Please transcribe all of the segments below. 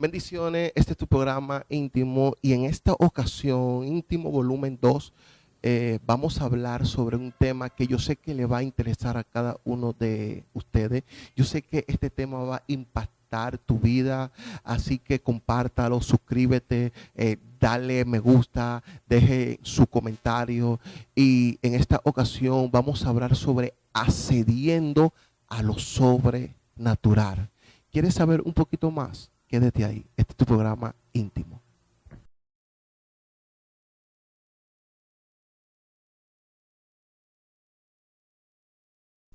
Bendiciones, este es tu programa íntimo y en esta ocasión, íntimo volumen 2, vamos a hablar sobre un tema que yo sé que le va a interesar a cada uno de ustedes. Yo sé que este tema va a impactar tu vida, así que compártalo, suscríbete, dale me gusta, deje su comentario y en esta ocasión vamos a hablar sobre accediendo a lo sobrenatural. ¿Quieres saber un poquito más? Quédate ahí. Este es tu programa íntimo.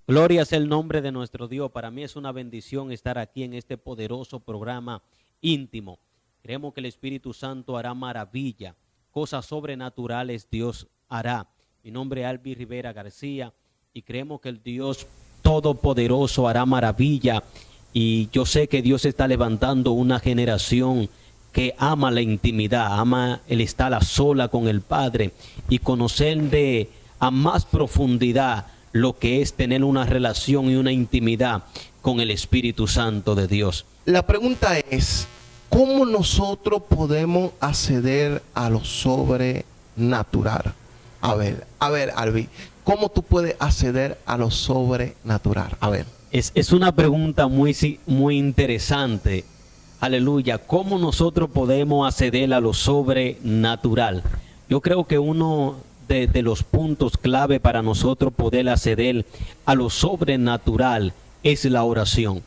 Gloria sea el nombre de nuestro Dios. Para mí es una bendición estar aquí en este poderoso programa íntimo. Creemos que el Espíritu Santo hará maravilla. Cosas sobrenaturales Dios hará. Mi nombre es Albi Rivera García y creemos que el Dios Todopoderoso hará maravilla. Y yo sé que Dios está levantando una generación que ama la intimidad, ama el estar a sola con el Padre y conocer a más profundidad lo que es tener una relación y una intimidad con el Espíritu Santo de Dios. La pregunta es, ¿cómo nosotros podemos acceder a lo sobrenatural? A ver, Albi, ¿cómo tú puedes acceder a lo sobrenatural? A ver. Es una pregunta muy interesante. Aleluya. ¿Cómo nosotros podemos acceder a lo sobrenatural? Yo creo que uno de los puntos clave para nosotros poder acceder a lo sobrenatural es la oración.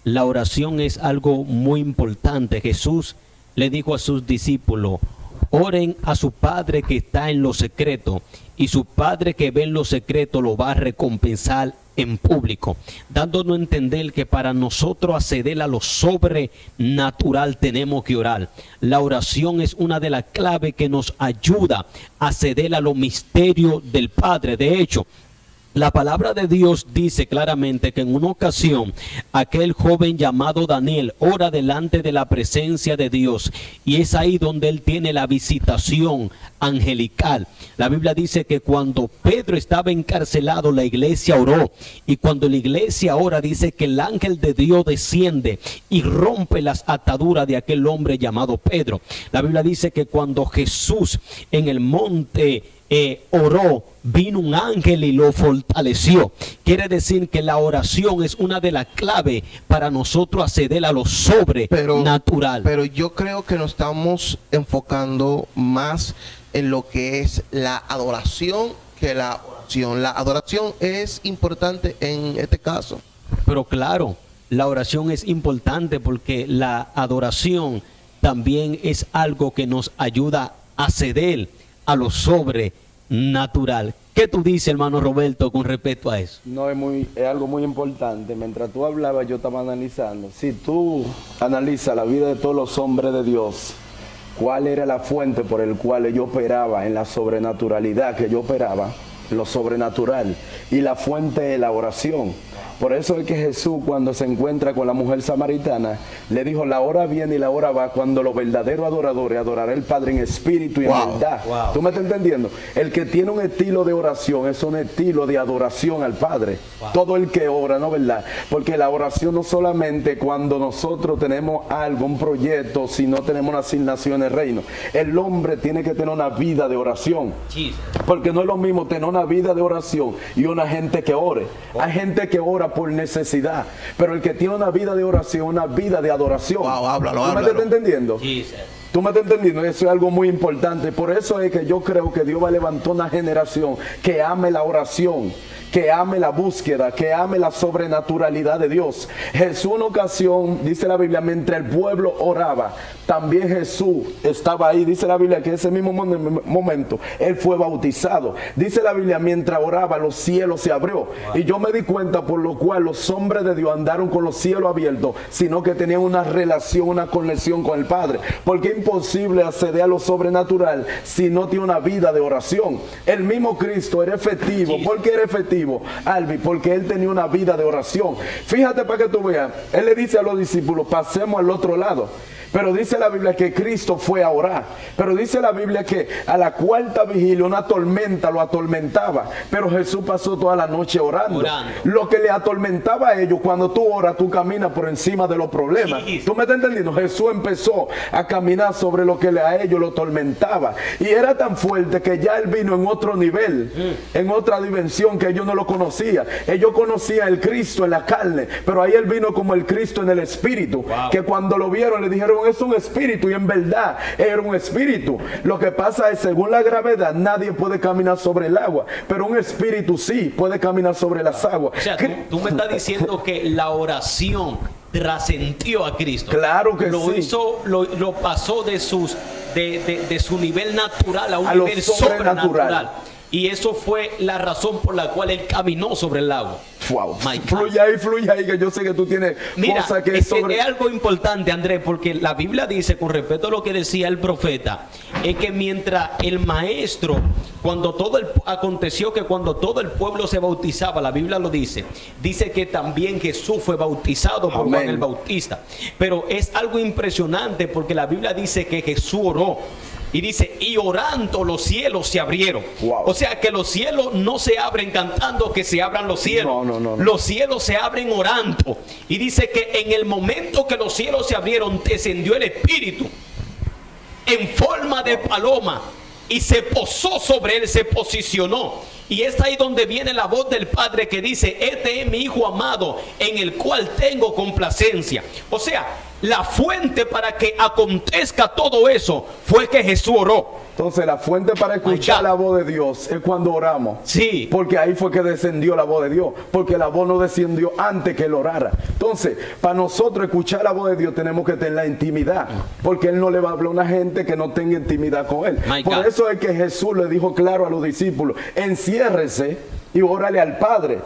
La oración es algo muy importante. Jesús le dijo a sus discípulos: oren a su Padre que está en lo secreto, y su Padre que ve en lo secreto lo va a recompensar en público, dándonos a entender que para nosotros acceder a lo sobrenatural tenemos que orar. La oración es una de las claves que nos ayuda a acceder a los misterios del Padre. De hecho, la palabra de Dios dice claramente que en una ocasión aquel joven llamado Daniel ora delante de la presencia de Dios y es ahí donde él tiene la visitación angelical. La Biblia dice que cuando Pedro estaba encarcelado, la iglesia oró, y cuando la iglesia ora dice que el ángel de Dios desciende y rompe las ataduras de aquel hombre llamado Pedro. La Biblia dice que cuando Jesús en el monte oró, vino un ángel y lo fortaleció. Quiere decir que la oración es una de las claves para nosotros acceder a lo sobrenatural. Pero yo creo que nos estamos enfocando más en lo que es la adoración que la oración. La adoración es importante en este caso. Pero claro, la oración es importante porque la adoración también es algo que nos ayuda a acceder a lo sobrenatural. ¿Qué tú dices, hermano Roberto, con respecto a eso? No, es algo muy importante. Mientras tú hablabas, yo estaba analizando. Si tú analizas la vida de todos los hombres de Dios, ¿cuál era la fuente por el cual yo operaba en la sobrenaturalidad que yo operaba? Lo sobrenatural. Y la fuente de la oración. Por eso es que Jesús, cuando se encuentra con la mujer samaritana, le dijo: la hora viene y la hora va cuando los verdaderos adoradores adorarán al Padre en espíritu y en verdad. ¿Tú me estás entendiendo? El que tiene un estilo de oración es un estilo de adoración al Padre. Todo el que ora, ¿no, verdad? Porque la oración no solamente cuando nosotros tenemos algo, un proyecto, si no tenemos una asignación en el reino. El hombre tiene que tener una vida de oración. Porque no es lo mismo tener una vida de oración y una gente que ore. Hay gente que ora por necesidad, pero el que tiene una vida de oración, una vida de adoración. Háblalo. ¿Tú me estás entendiendo? Tú me estás entendiendo, eso es algo muy importante. Por eso es que yo creo que Dios va a levantar una generación que ame la oración, que ame la búsqueda, que ame la sobrenaturalidad de Dios. Jesús, una ocasión, dice la Biblia, mientras el pueblo oraba, también Jesús estaba ahí. Dice la Biblia que ese mismo momento Él fue bautizado. Dice la Biblia, mientras oraba, los cielos se abrió. Y yo me di cuenta por lo cual los hombres de Dios andaron con los cielos abiertos, sino que tenían una relación, una conexión con el Padre. Porque imposible acceder a lo sobrenatural si no tiene una vida de oración. El mismo Cristo era efectivo. ¿Por qué era efectivo, Albi? Porque él tenía una vida de oración. Fíjate para que tú veas, él le dice a los discípulos, pasemos al otro lado. Pero dice la Biblia que Cristo fue a orar. Pero dice la Biblia que a la cuarta vigilia una tormenta lo atormentaba. Pero Jesús pasó toda la noche orando. Lo que le atormentaba a ellos, cuando tú oras, tú caminas por encima de los problemas. Sí. ¿Tú me estás entendiendo? Jesús empezó a caminar sobre lo que a ellos lo atormentaba. Y era tan fuerte que ya él vino en otro nivel, en otra dimensión que ellos no lo conocían. Ellos conocían el Cristo en la carne, pero ahí él vino como el Cristo en el espíritu. Wow. Que cuando lo vieron le dijeron, es un espíritu, y en verdad era un espíritu. Lo que pasa es, según la gravedad, nadie puede caminar sobre el agua, pero un espíritu sí puede caminar sobre las aguas. O sea, tú me estás diciendo que la oración trascendió a Cristo. Claro que lo sí. Hizo, lo pasó de su nivel natural a un nivel sobrenatural. Y eso fue la razón por la cual él caminó sobre el agua. Wow. Fluye ahí, que yo sé que tú tienes cosas que es algo importante, Andrés, porque la Biblia dice, con respecto a lo que decía el profeta, es que mientras el maestro, aconteció que cuando todo el pueblo se bautizaba, la Biblia lo dice que también Jesús fue bautizado por Juan el Bautista. Pero es algo impresionante porque la Biblia dice que Jesús oró. Y dice, y orando los cielos se abrieron. Wow. O sea que los cielos no se abren cantando que se abran los cielos. No. Los cielos se abren orando. Y dice que en el momento que los cielos se abrieron, descendió el Espíritu en forma de paloma y se posó sobre él, se posicionó. Y es ahí donde viene la voz del Padre que dice, este es mi Hijo amado en el cual tengo complacencia. O sea, la fuente para que acontezca todo eso fue que Jesús oró. Entonces la fuente para escuchar la voz de Dios es cuando oramos. Sí. Porque ahí fue que descendió la voz de Dios. Porque la voz no descendió antes que él orara. Entonces, para nosotros escuchar la voz de Dios tenemos que tener la intimidad. Porque él no le va a hablar a una gente que no tenga intimidad con él. Por eso es que Jesús le dijo claro a los discípulos, enciérrese y órale al Padre.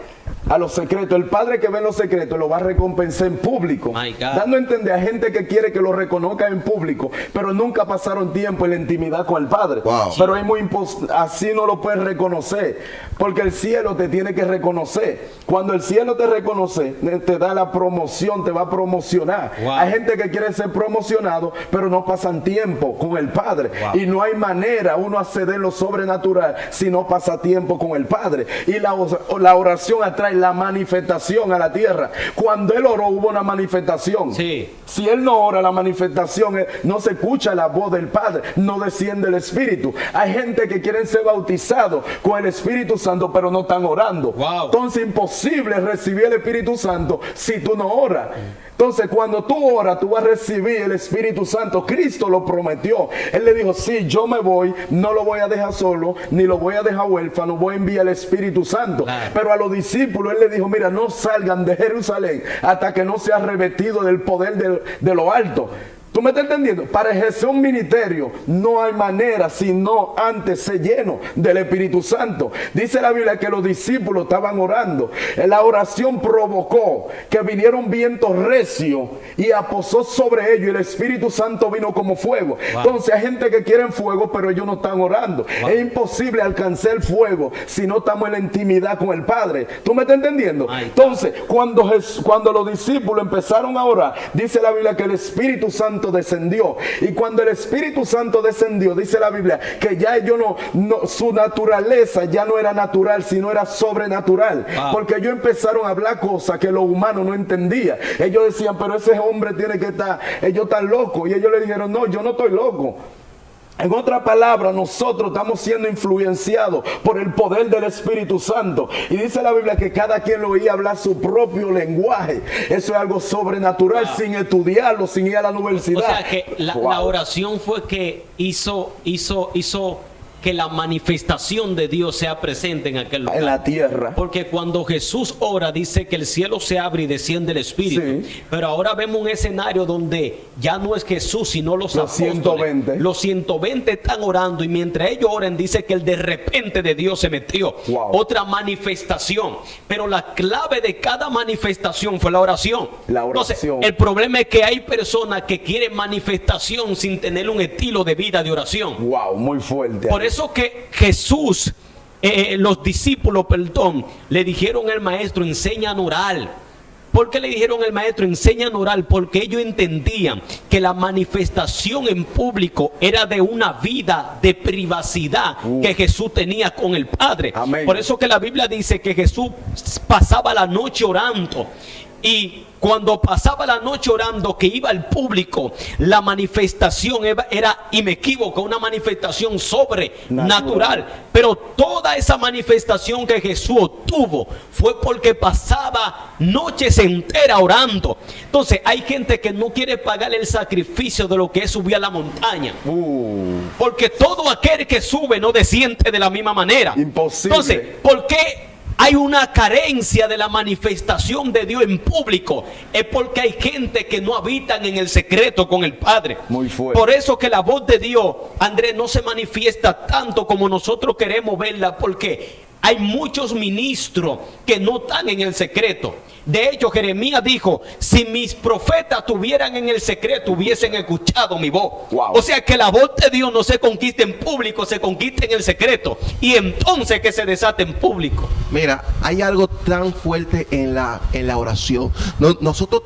A los secretos, el Padre que ve en los secretos lo va a recompensar en público, dando a entender a gente que quiere que lo reconozca en público, pero nunca pasaron tiempo en la intimidad con el Padre. Wow. Pero es muy así no lo puedes reconocer, porque el cielo te tiene que reconocer. Cuando el cielo te reconoce, te da la promoción, te va a promocionar. Wow. Hay gente que quiere ser promocionado, pero no pasan tiempo con el Padre. Wow. Y no hay manera uno acceder a lo sobrenatural si no pasa tiempo con el Padre. Y la oración atrae la manifestación a la tierra. Cuando él oró hubo una manifestación. Sí. Si él no ora, la manifestación no se escucha la voz del Padre, no desciende el Espíritu. Hay gente que quieren ser bautizados con el Espíritu Santo, pero no están orando. Wow. Entonces imposible recibir el Espíritu Santo si tú no oras. Entonces cuando tú oras, tú vas a recibir el Espíritu Santo. Cristo lo prometió. Él le dijo, sí, yo me voy, no lo voy a dejar solo, ni lo voy a dejar huérfano, voy a enviar el Espíritu Santo. Claro. Pero a los discípulos él le dijo, mira, no salgan de Jerusalén hasta que no sea revestido del poder de lo alto. ¿Tú me estás entendiendo? Para ejercer un ministerio no hay manera sino antes ser lleno del Espíritu Santo. Dice la Biblia que los discípulos estaban orando. La oración provocó que vinieron vientos recios y aposó sobre ellos y el Espíritu Santo vino como fuego. Wow. Entonces hay gente que quiere fuego pero ellos no están orando. Wow. Es imposible alcanzar el fuego si no estamos en la intimidad con el Padre. ¿Tú me estás entendiendo? Entonces cuando los discípulos empezaron a orar, dice la Biblia que el Espíritu Santo descendió. Y cuando el Espíritu Santo descendió, dice la Biblia que ya ellos su naturaleza ya no era natural, sino era sobrenatural. Wow. Porque ellos empezaron a hablar cosas que los humanos no entendían. Ellos decían, pero ese hombre tiene que estar, ellos están locos. Y ellos le dijeron, no, yo no estoy loco. En otra palabra, nosotros estamos siendo influenciados por el poder del Espíritu Santo. Y dice la Biblia que cada quien lo oía hablar su propio lenguaje. Eso es algo sobrenatural, wow, sin estudiarlo, sin ir a la universidad. O sea que la oración fue que hizo que la manifestación de Dios sea presente en aquel lugar. En la tierra. Porque cuando Jesús ora, dice que el cielo se abre y desciende el Espíritu. Sí. Pero ahora vemos un escenario donde ya no es Jesús, sino los apóstoles. 120. Los 120 están orando y mientras ellos oran, dice que el de repente de Dios se metió. Wow. Otra manifestación. Pero la clave de cada manifestación fue la oración. La oración. Entonces, el problema es que hay personas que quieren manifestación sin tener un estilo de vida de oración. Wow, muy fuerte. Por eso que Jesús, los discípulos, perdón, le dijeron al maestro, enseña a orar. ¿Por qué le dijeron al maestro, enseña a orar? Porque ellos entendían que la manifestación en público era de una vida de privacidad que Jesús tenía con el Padre. Amén. Por eso que la Biblia dice que Jesús pasaba la noche orando. Y cuando pasaba la noche orando, que iba al público, la manifestación era, y me equivoco, una manifestación sobrenatural. Pero toda esa manifestación que Jesús obtuvo fue porque pasaba noches enteras orando. Entonces hay gente que no quiere pagar el sacrificio de lo que es subir a la montaña. Porque todo aquel que sube no desciende de la misma manera. Imposible. Entonces, ¿por qué hay una carencia de la manifestación de Dios en público? Es porque hay gente que no habitan en el secreto con el Padre. Muy fuerte. Por eso que la voz de Dios, Andrés, no se manifiesta tanto como nosotros queremos verla, porque hay muchos ministros que no están en el secreto. De hecho, Jeremías dijo, si mis profetas estuvieran en el secreto, hubiesen escuchado mi voz. Wow. O sea que la voz de Dios no se conquista en público, se conquista en el secreto. Y entonces que se desate en público. Mira, hay algo tan fuerte en la oración. Nosotros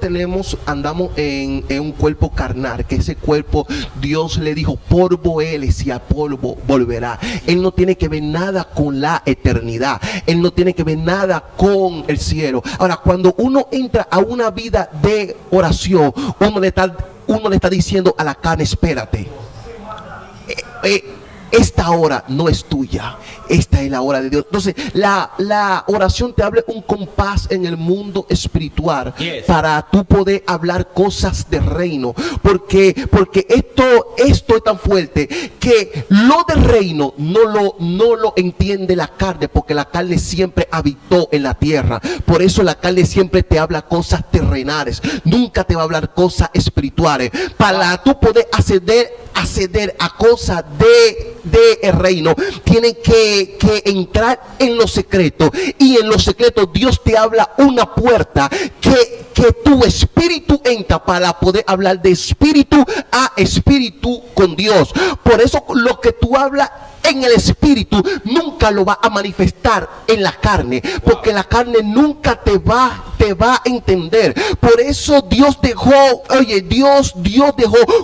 andamos en un cuerpo carnal, que ese cuerpo Dios le dijo, polvo eres y a polvo volverá. Él no tiene que ver nada con la eternidad. Él no tiene que ver nada con el cielo. Ahora, cuando uno entra a una vida de oración, uno le está diciendo a la carne, espérate. Esta hora no es tuya, esta es la hora de Dios. Entonces la oración te abre un compás en el mundo espiritual, yes, para tú poder hablar cosas de reino, porque esto es tan fuerte que lo del reino no lo entiende la carne, porque la carne siempre habitó en la tierra. Por eso la carne siempre te habla cosas terrenales, nunca te va a hablar cosas espirituales. Para tú poder acceder a cosas de el reino, tienen que entrar en lo secreto, y en lo secreto Dios te habla una puerta que tu espíritu entra para poder hablar de espíritu a espíritu con Dios. Por eso lo que tú hablas en el espíritu nunca lo va a manifestar en la carne, porque la carne nunca te va a entender. Por eso Dios dejó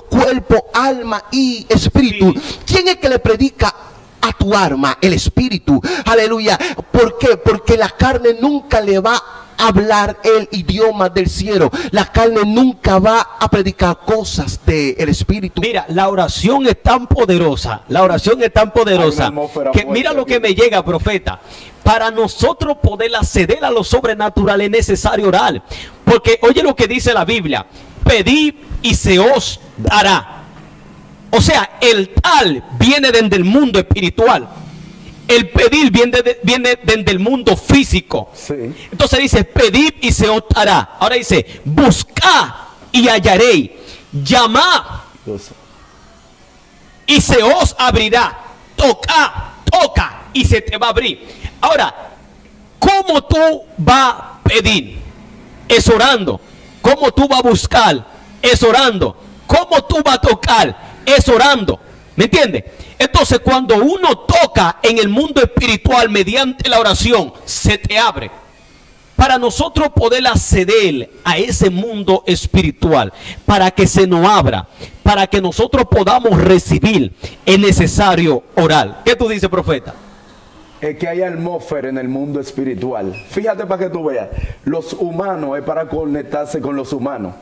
cuerpo, alma y espíritu. ¿Quién es que le predica a tu alma? El espíritu. Aleluya. ¿Por qué? Porque la carne nunca le va a hablar el idioma del cielo. La carne nunca va a predicar cosas del espíritu. Mira, la oración es tan poderosa, que mira lo que me llega, profeta. Para nosotros poder acceder a lo sobrenatural es necesario orar. Porque oye lo que dice la Biblia: pedid y se os dará. O sea, el tal viene desde el mundo espiritual. El pedir viene desde el mundo físico. Sí. Entonces dice, pedid y se os dará. Ahora dice, buscad y hallaréis. Llamad y se os abrirá. Toca y se te va a abrir. Ahora, ¿cómo tú vas a pedir? Es orando. ¿Cómo tú vas a buscar? Es orando. ¿Cómo tú vas a tocar? Es orando. ¿Me entiendes? Entonces, cuando uno toca en el mundo espiritual mediante la oración, se te abre. Para nosotros poder acceder a ese mundo espiritual, para que se nos abra, para que nosotros podamos recibir, es necesario orar. ¿Qué tú dices, profeta? Es que hay atmósfera en el mundo espiritual. Fíjate para que tú veas. Los humanos es para conectarse con los humanos,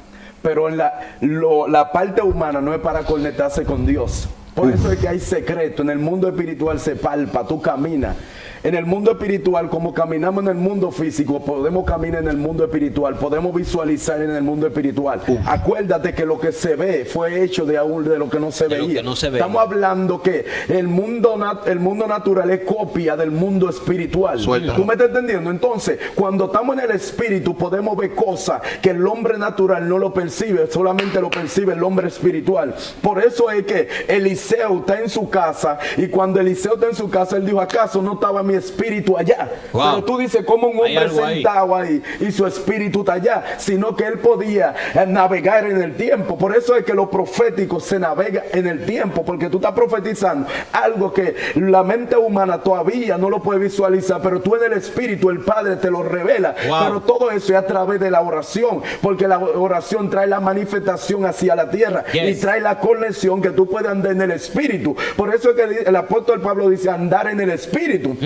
pero en la parte humana no es para conectarse con Dios. Por eso es que hay secreto. En el mundo espiritual se palpa, tú caminas. En el mundo espiritual, como caminamos en el mundo físico, podemos caminar en el mundo espiritual, podemos visualizar en el mundo espiritual. Acuérdate que lo que se ve fue hecho de lo que no se veía. Estamos hablando que el mundo natural es copia del mundo espiritual. Suéltalo. ¿Tú me estás entendiendo? Entonces, cuando estamos en el espíritu, podemos ver cosas que el hombre natural no lo percibe, solamente lo percibe el hombre espiritual. Por eso es que Eliseo está en su casa, y cuando Eliseo está en su casa, él dijo: ¿acaso no estaba mi espíritu allá? Wow. Pero tú dices, ¿cómo un hombre sentado ahí y su espíritu está allá? Sino que él podía navegar en el tiempo. Por eso es que lo profético se navega en el tiempo, porque tú estás profetizando algo que la mente humana todavía no lo puede visualizar, pero tú en el espíritu, el Padre te lo revela. Wow. Pero todo eso es a través de la oración, porque la oración trae la manifestación hacia la tierra, y trae la conexión que tú puedes andar en el espíritu. Por eso es que el apóstol Pablo dice: andar en el espíritu.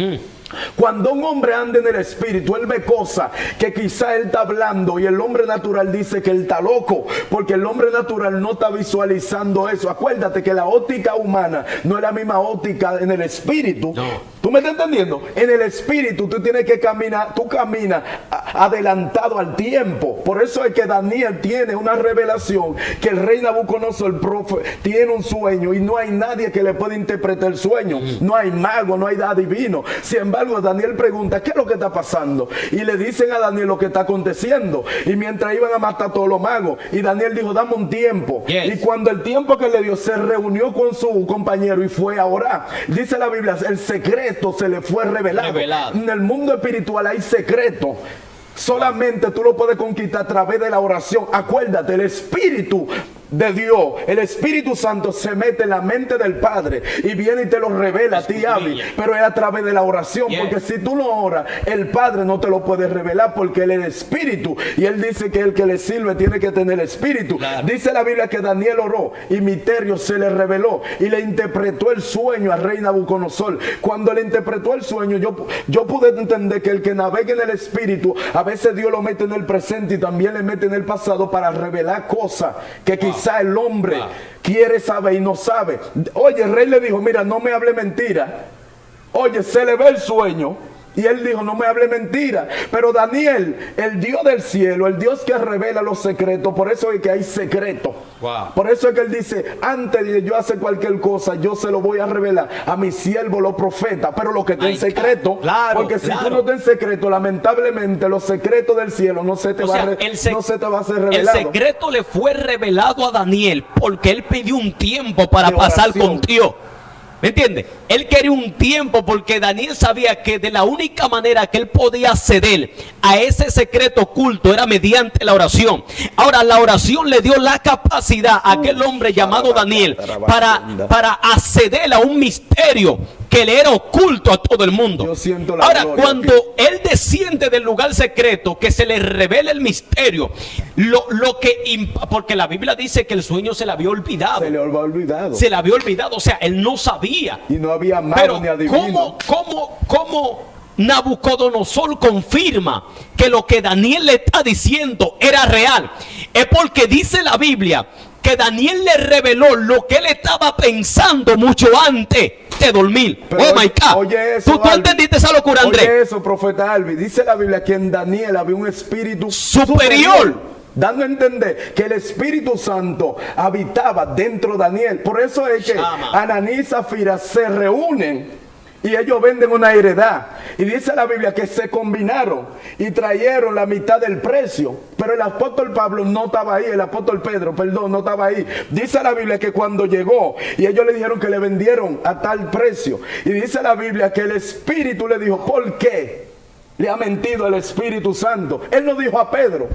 Cuando un hombre anda en el espíritu, él ve cosas que quizá él está hablando, y el hombre natural dice que él está loco, porque el hombre natural no está visualizando eso. Acuérdate que la óptica humana no es la misma óptica en el espíritu. No. ¿Tú me estás entendiendo? En el espíritu tú tienes que caminar, tú caminas adelantado al tiempo. Por eso es que Daniel tiene una revelación, que el rey Nabucodonosor, el profeta, tiene un sueño, y no hay nadie que le pueda interpretar el sueño. No hay mago, no hay adivino. Sin embargo, Daniel pregunta: ¿qué es lo que está pasando? Y le dicen a Daniel lo que está aconteciendo. Y mientras iban a matar a todos los magos, y Daniel dijo: dame un tiempo. Y cuando el tiempo que le dio, se reunió con su compañero y fue a orar. Dice la Biblia: el secreto se le fue revelado. En el mundo espiritual hay secreto. Solamente tú lo puedes conquistar a través de la oración. Acuérdate, el Espíritu de Dios, el Espíritu Santo, se mete en la mente del Padre y viene y te lo revela a ti, Abby, pero es a través de la oración. Porque si tú no oras, el Padre no te lo puede revelar, porque Él es el Espíritu, y Él dice que el que le sirve tiene que tener el Espíritu. Dice la Biblia que Daniel oró y misterio se le reveló, y le interpretó el sueño al rey Nabucodonosor. Cuando le interpretó el sueño, yo pude entender que el que navega en el Espíritu, a veces Dios lo mete en el presente y también le mete en el pasado para revelar cosas que quizás el hombre quiere saber y no sabe. Oye, el rey le dijo: mira, no me hable mentira. Oye, se le ve el sueño. Y él dijo: no me hable mentira. Pero Daniel, el Dios del cielo, el Dios que revela los secretos, por eso es que hay secreto. Por eso es que él dice: antes de yo hacer cualquier cosa, yo se lo voy a revelar a mi siervo, los profetas. Pero lo que está en secreto, porque si tú no estás en secreto, lamentablemente los secretos del cielo no se te va a ser revelado. El secreto le fue revelado a Daniel porque él pidió un tiempo para pasar con Dios. ¿Me entiendes? Él quería un tiempo, porque Daniel sabía que de la única manera que él podía acceder a ese secreto oculto era mediante la oración. Ahora, la oración le dio la capacidad a aquel hombre llamado Daniel para acceder a un misterio que le era oculto a todo el mundo. Ahora, cuando él desciende del lugar secreto, que se le revela el misterio, porque la Biblia dice que el sueño se le había olvidado. Se le había olvidado. Se le había olvidado, o sea, él no sabía. Y no había mago ni adivino. ¿Cómo Nabucodonosor confirma que lo que Daniel le está diciendo era real? Es porque dice la Biblia que Daniel le reveló lo que él estaba pensando mucho antes de dormir. Pero oh my God. Oye eso, ¿Tú entendiste esa locura, Andrés? Oye eso, profeta Albi. Dice la Biblia que en Daniel había un espíritu superior, dando a entender que el Espíritu Santo habitaba dentro de Daniel. Por eso es que Ananí y Zafira se reúnen y ellos venden una heredad. Y dice la Biblia que se combinaron y trajeron la mitad del precio. Pero el apóstol Pablo no estaba ahí, el apóstol Pedro, perdón, no estaba ahí. Dice la Biblia que cuando llegó y ellos le dijeron que le vendieron a tal precio. Y dice la Biblia que el Espíritu le dijo: ¿por qué le ha mentido el Espíritu Santo? Él no dijo a Pedro,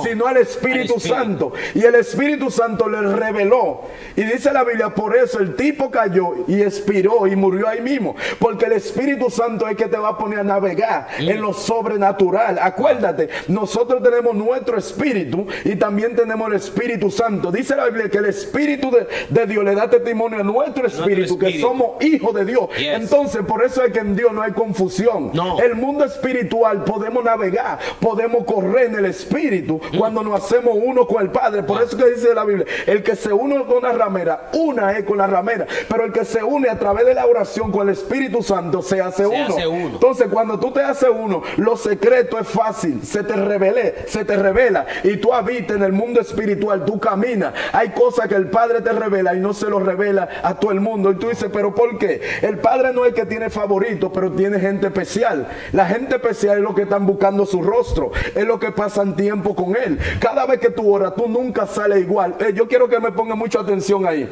sino al Espíritu Santo. Y el Espíritu Santo le reveló. Y dice la Biblia, por eso el tipo cayó y expiró y murió ahí mismo. Porque el Espíritu Santo es que te va a poner a navegar en lo sobrenatural. Acuérdate, nosotros tenemos nuestro espíritu y también tenemos el Espíritu Santo. Dice la Biblia que el Espíritu de Dios le da testimonio a nuestro espíritu que somos hijos de Dios. Entonces, por eso es que en Dios no hay confusión. El mundo espiritual espiritual podemos navegar, podemos correr en el espíritu cuando nos hacemos uno con el Padre. Por eso que dice la Biblia, el que se une con una ramera, una es con la ramera, pero el que se une a través de la oración con el Espíritu Santo se hace uno. Entonces cuando tú te haces uno, lo secreto es fácil, se te revela y tú habitas en el mundo espiritual, tú caminas. Hay cosas que el Padre te revela y no se lo revela a todo el mundo. Y tú dices, pero ¿por qué? El Padre no es que tiene favoritos, pero tiene gente especial. La gente especial es lo que están buscando su rostro, es lo que pasan tiempo con Él. Cada vez que tú oras, tú nunca sales igual. Yo quiero que me ponga mucha atención ahí.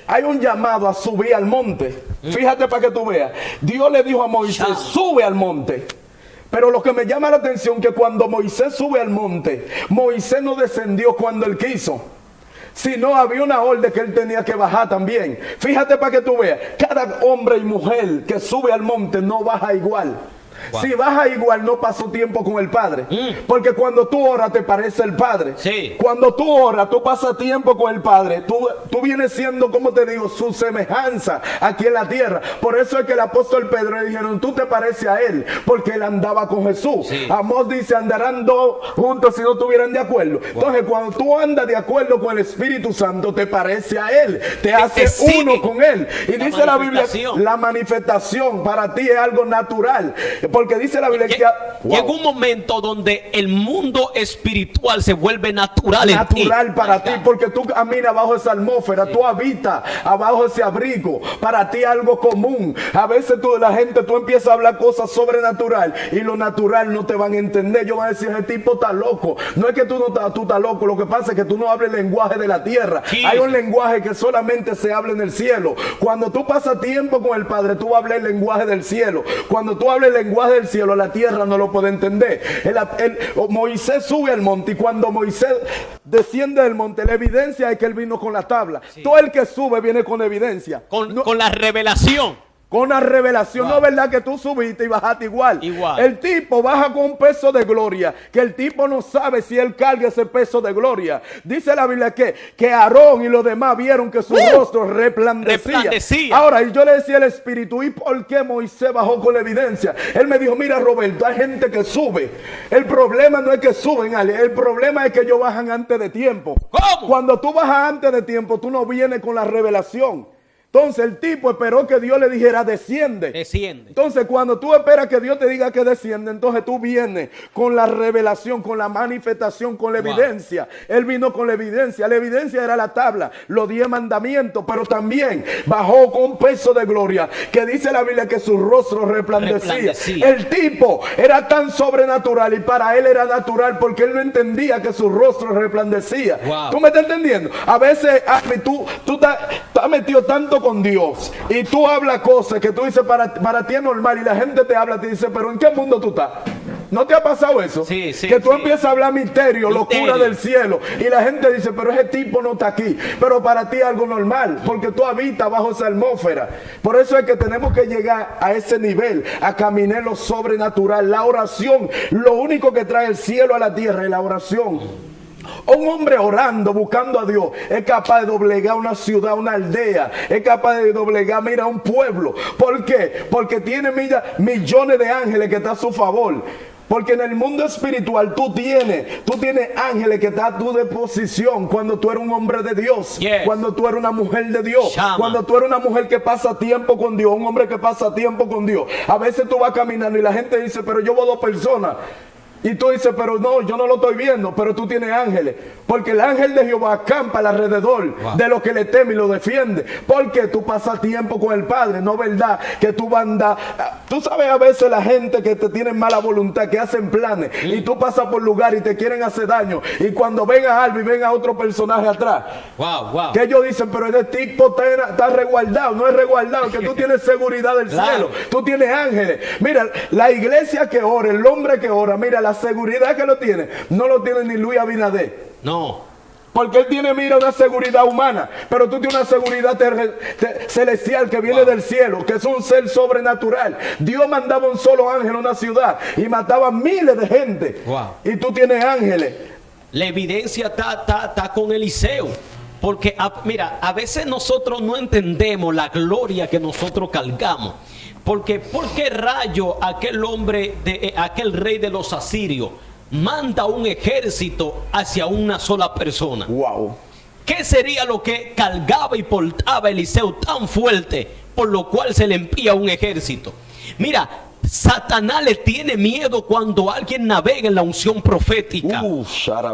Hay un llamado a subir al monte. Fíjate para que tú veas. Dios le dijo a Moisés, sube al monte. Pero lo que me llama la atención es que cuando Moisés sube al monte, Moisés no descendió cuando él quiso, sino había una orden que él tenía que bajar también. Fíjate para que tú veas, cada hombre y mujer que sube al monte no baja igual. Wow. Si baja igual, no pasó tiempo con el Padre. Porque cuando tú oras te parece el Padre. Sí. Cuando tú oras, tú pasas tiempo con el Padre. Tú vienes siendo, como te digo, su semejanza aquí en la tierra. Por eso es que el apóstol Pedro le dijeron, tú te pareces a él, porque él andaba con Jesús. Sí. Amós dice, andarán dos juntos si no estuvieran de acuerdo. Wow. Entonces cuando tú andas de acuerdo con el Espíritu Santo, te parece a él, te hace uno con él. Y dice la Biblia, la manifestación para ti es algo natural. Porque dice la Biblia que llega un momento donde el mundo espiritual se vuelve natural en ti. Natural para ti, porque tú caminas bajo esa atmósfera, tú habitas abajo ese abrigo. Para ti algo común. A veces tú empiezas a hablar cosas sobrenatural y lo natural no te van a entender. Yo voy a decir, ese tipo está loco. No es que tú estás loco, lo que pasa es que tú no hablas el lenguaje de la tierra. Sí. Hay un lenguaje que solamente se habla en el cielo. Cuando tú pasas tiempo con el Padre, tú hablas el lenguaje del cielo. Cuando tú hablas el lenguaje del cielo, la tierra no lo puede entender. Moisés sube al monte, y cuando Moisés desciende del monte, la evidencia es que él vino con la tabla. Sí. Todo el que sube viene con evidencia, con la revelación. Con la revelación. Wow. No es verdad que tú subiste y bajaste igual. El tipo baja con un peso de gloria, que el tipo no sabe si él carga ese peso de gloria. Dice la Biblia que Aarón y los demás vieron que su rostro resplandecía. Ahora, y yo le decía al Espíritu, ¿y por qué Moisés bajó con la evidencia? Él me dijo, mira Roberto, hay gente que sube. El problema no es que suben, Ale, el problema es que ellos bajan antes de tiempo. ¿Cómo? Cuando tú bajas antes de tiempo, tú no vienes con la revelación. Entonces el tipo esperó que Dios le dijera desciende. Entonces cuando tú esperas que Dios te diga que desciende, entonces tú vienes con la revelación, con la manifestación, con la evidencia. Él vino con la evidencia. La evidencia era la tabla, los 10 mandamientos, pero también bajó con un peso de gloria, que dice la Biblia que su rostro resplandecía. El tipo era tan sobrenatural y para él era natural porque él no entendía que su rostro resplandecía. Wow. ¿Tú me estás entendiendo? A veces tú estás metido tanto con Dios y tú hablas cosas que tú dices para ti es normal y la gente te habla, te dice, pero ¿en qué mundo tú estás? ¿No te ha pasado eso? Sí, que tú empiezas a hablar misterio, locura del cielo, y la gente dice, pero ese tipo no está aquí. Pero para ti es algo normal, porque tú habitas bajo esa atmósfera. Por eso es que tenemos que llegar a ese nivel, a caminar lo sobrenatural. La oración, lo único que trae el cielo a la tierra es la oración. Un hombre orando, buscando a Dios, es capaz de doblegar una ciudad, una aldea, es capaz de doblegar, mira, un pueblo. ¿Por qué? Porque tiene millones de ángeles que están a su favor. Porque en el mundo espiritual tú tienes ángeles que están a tu disposición cuando tú eres un hombre de Dios, cuando tú eres una mujer de Dios, cuando tú eres una mujer que pasa tiempo con Dios, un hombre que pasa tiempo con Dios. A veces tú vas caminando y la gente dice, pero yo veo 2 personas. Y tú dices, pero no, yo no lo estoy viendo, pero tú tienes ángeles. Porque el ángel de Jehová acampa alrededor de los que le temen y lo defiende. Porque tú pasas tiempo con el Padre, no es verdad que tú vas a andar. Tú sabes a veces la gente que te tiene mala voluntad, que hacen planes, y tú pasas por lugar y te quieren hacer daño. Y cuando ven a algo y ven a otro personaje atrás, que ellos dicen, pero ese tipo está resguardado. No es resguardado, que tú tienes seguridad del cielo. Tú tienes ángeles. Mira, la iglesia que ora, el hombre que ora, mira, la seguridad que lo tiene, no lo tiene ni Luis Abinader. No. Porque él tiene, mira, una seguridad humana, pero tú tienes una seguridad celestial que viene del cielo, que es un ser sobrenatural. Dios mandaba un solo ángel a una ciudad y mataba miles de gente. Y tú tienes ángeles. La evidencia está con Eliseo. Porque, mira, a veces nosotros no entendemos la gloria que nosotros cargamos. Porque ¿por qué rayo aquel hombre, aquel rey de los asirios, manda un ejército hacia una sola persona? Wow. ¿Qué sería lo que cargaba y portaba Eliseo tan fuerte, por lo cual se le envía un ejército? Mira, Satanás le tiene miedo cuando alguien navega en la unción profética.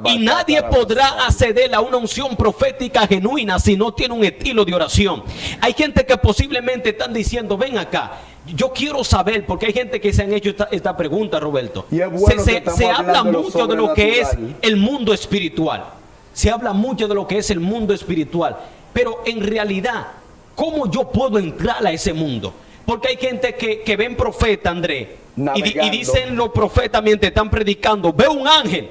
Y nadie podrá acceder a una unción profética genuina si no tiene un estilo de oración. Hay gente que posiblemente están diciendo, ven acá, yo quiero saber, porque hay gente que se han hecho esta pregunta, Roberto. Y es bueno se habla mucho de lo que es sobrenatural. el mundo espiritual. Se habla mucho de lo que es el mundo espiritual. Pero en realidad, ¿cómo yo puedo entrar a ese mundo? Porque hay gente que ven profeta, André, y dicen los profetas mientras están predicando, veo un ángel.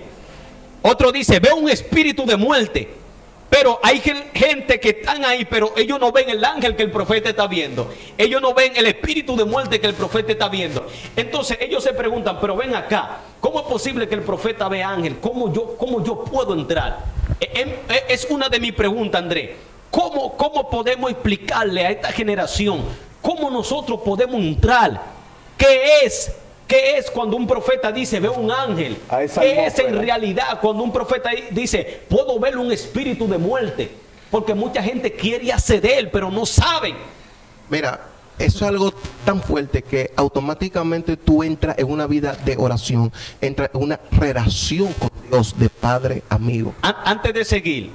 Otro dice, veo un espíritu de muerte. Pero hay gente que están ahí, pero ellos no ven el ángel que el profeta está viendo. Ellos no ven el espíritu de muerte que el profeta está viendo. Entonces ellos se preguntan, pero ven acá, ¿cómo es posible que el profeta vea ángel? ¿Cómo yo puedo entrar? Es una de mis preguntas, André. ¿Cómo podemos explicarle a esta generación cómo nosotros podemos entrar? ¿Qué es cuando un profeta dice veo un ángel? ¿Qué es en realidad cuando un profeta dice puedo ver un espíritu de muerte? Porque mucha gente quiere acceder, pero no saben. Mira, eso es algo tan fuerte que automáticamente tú entras en una vida de oración, entras en una relación con Dios de padre amigo. Antes de seguir,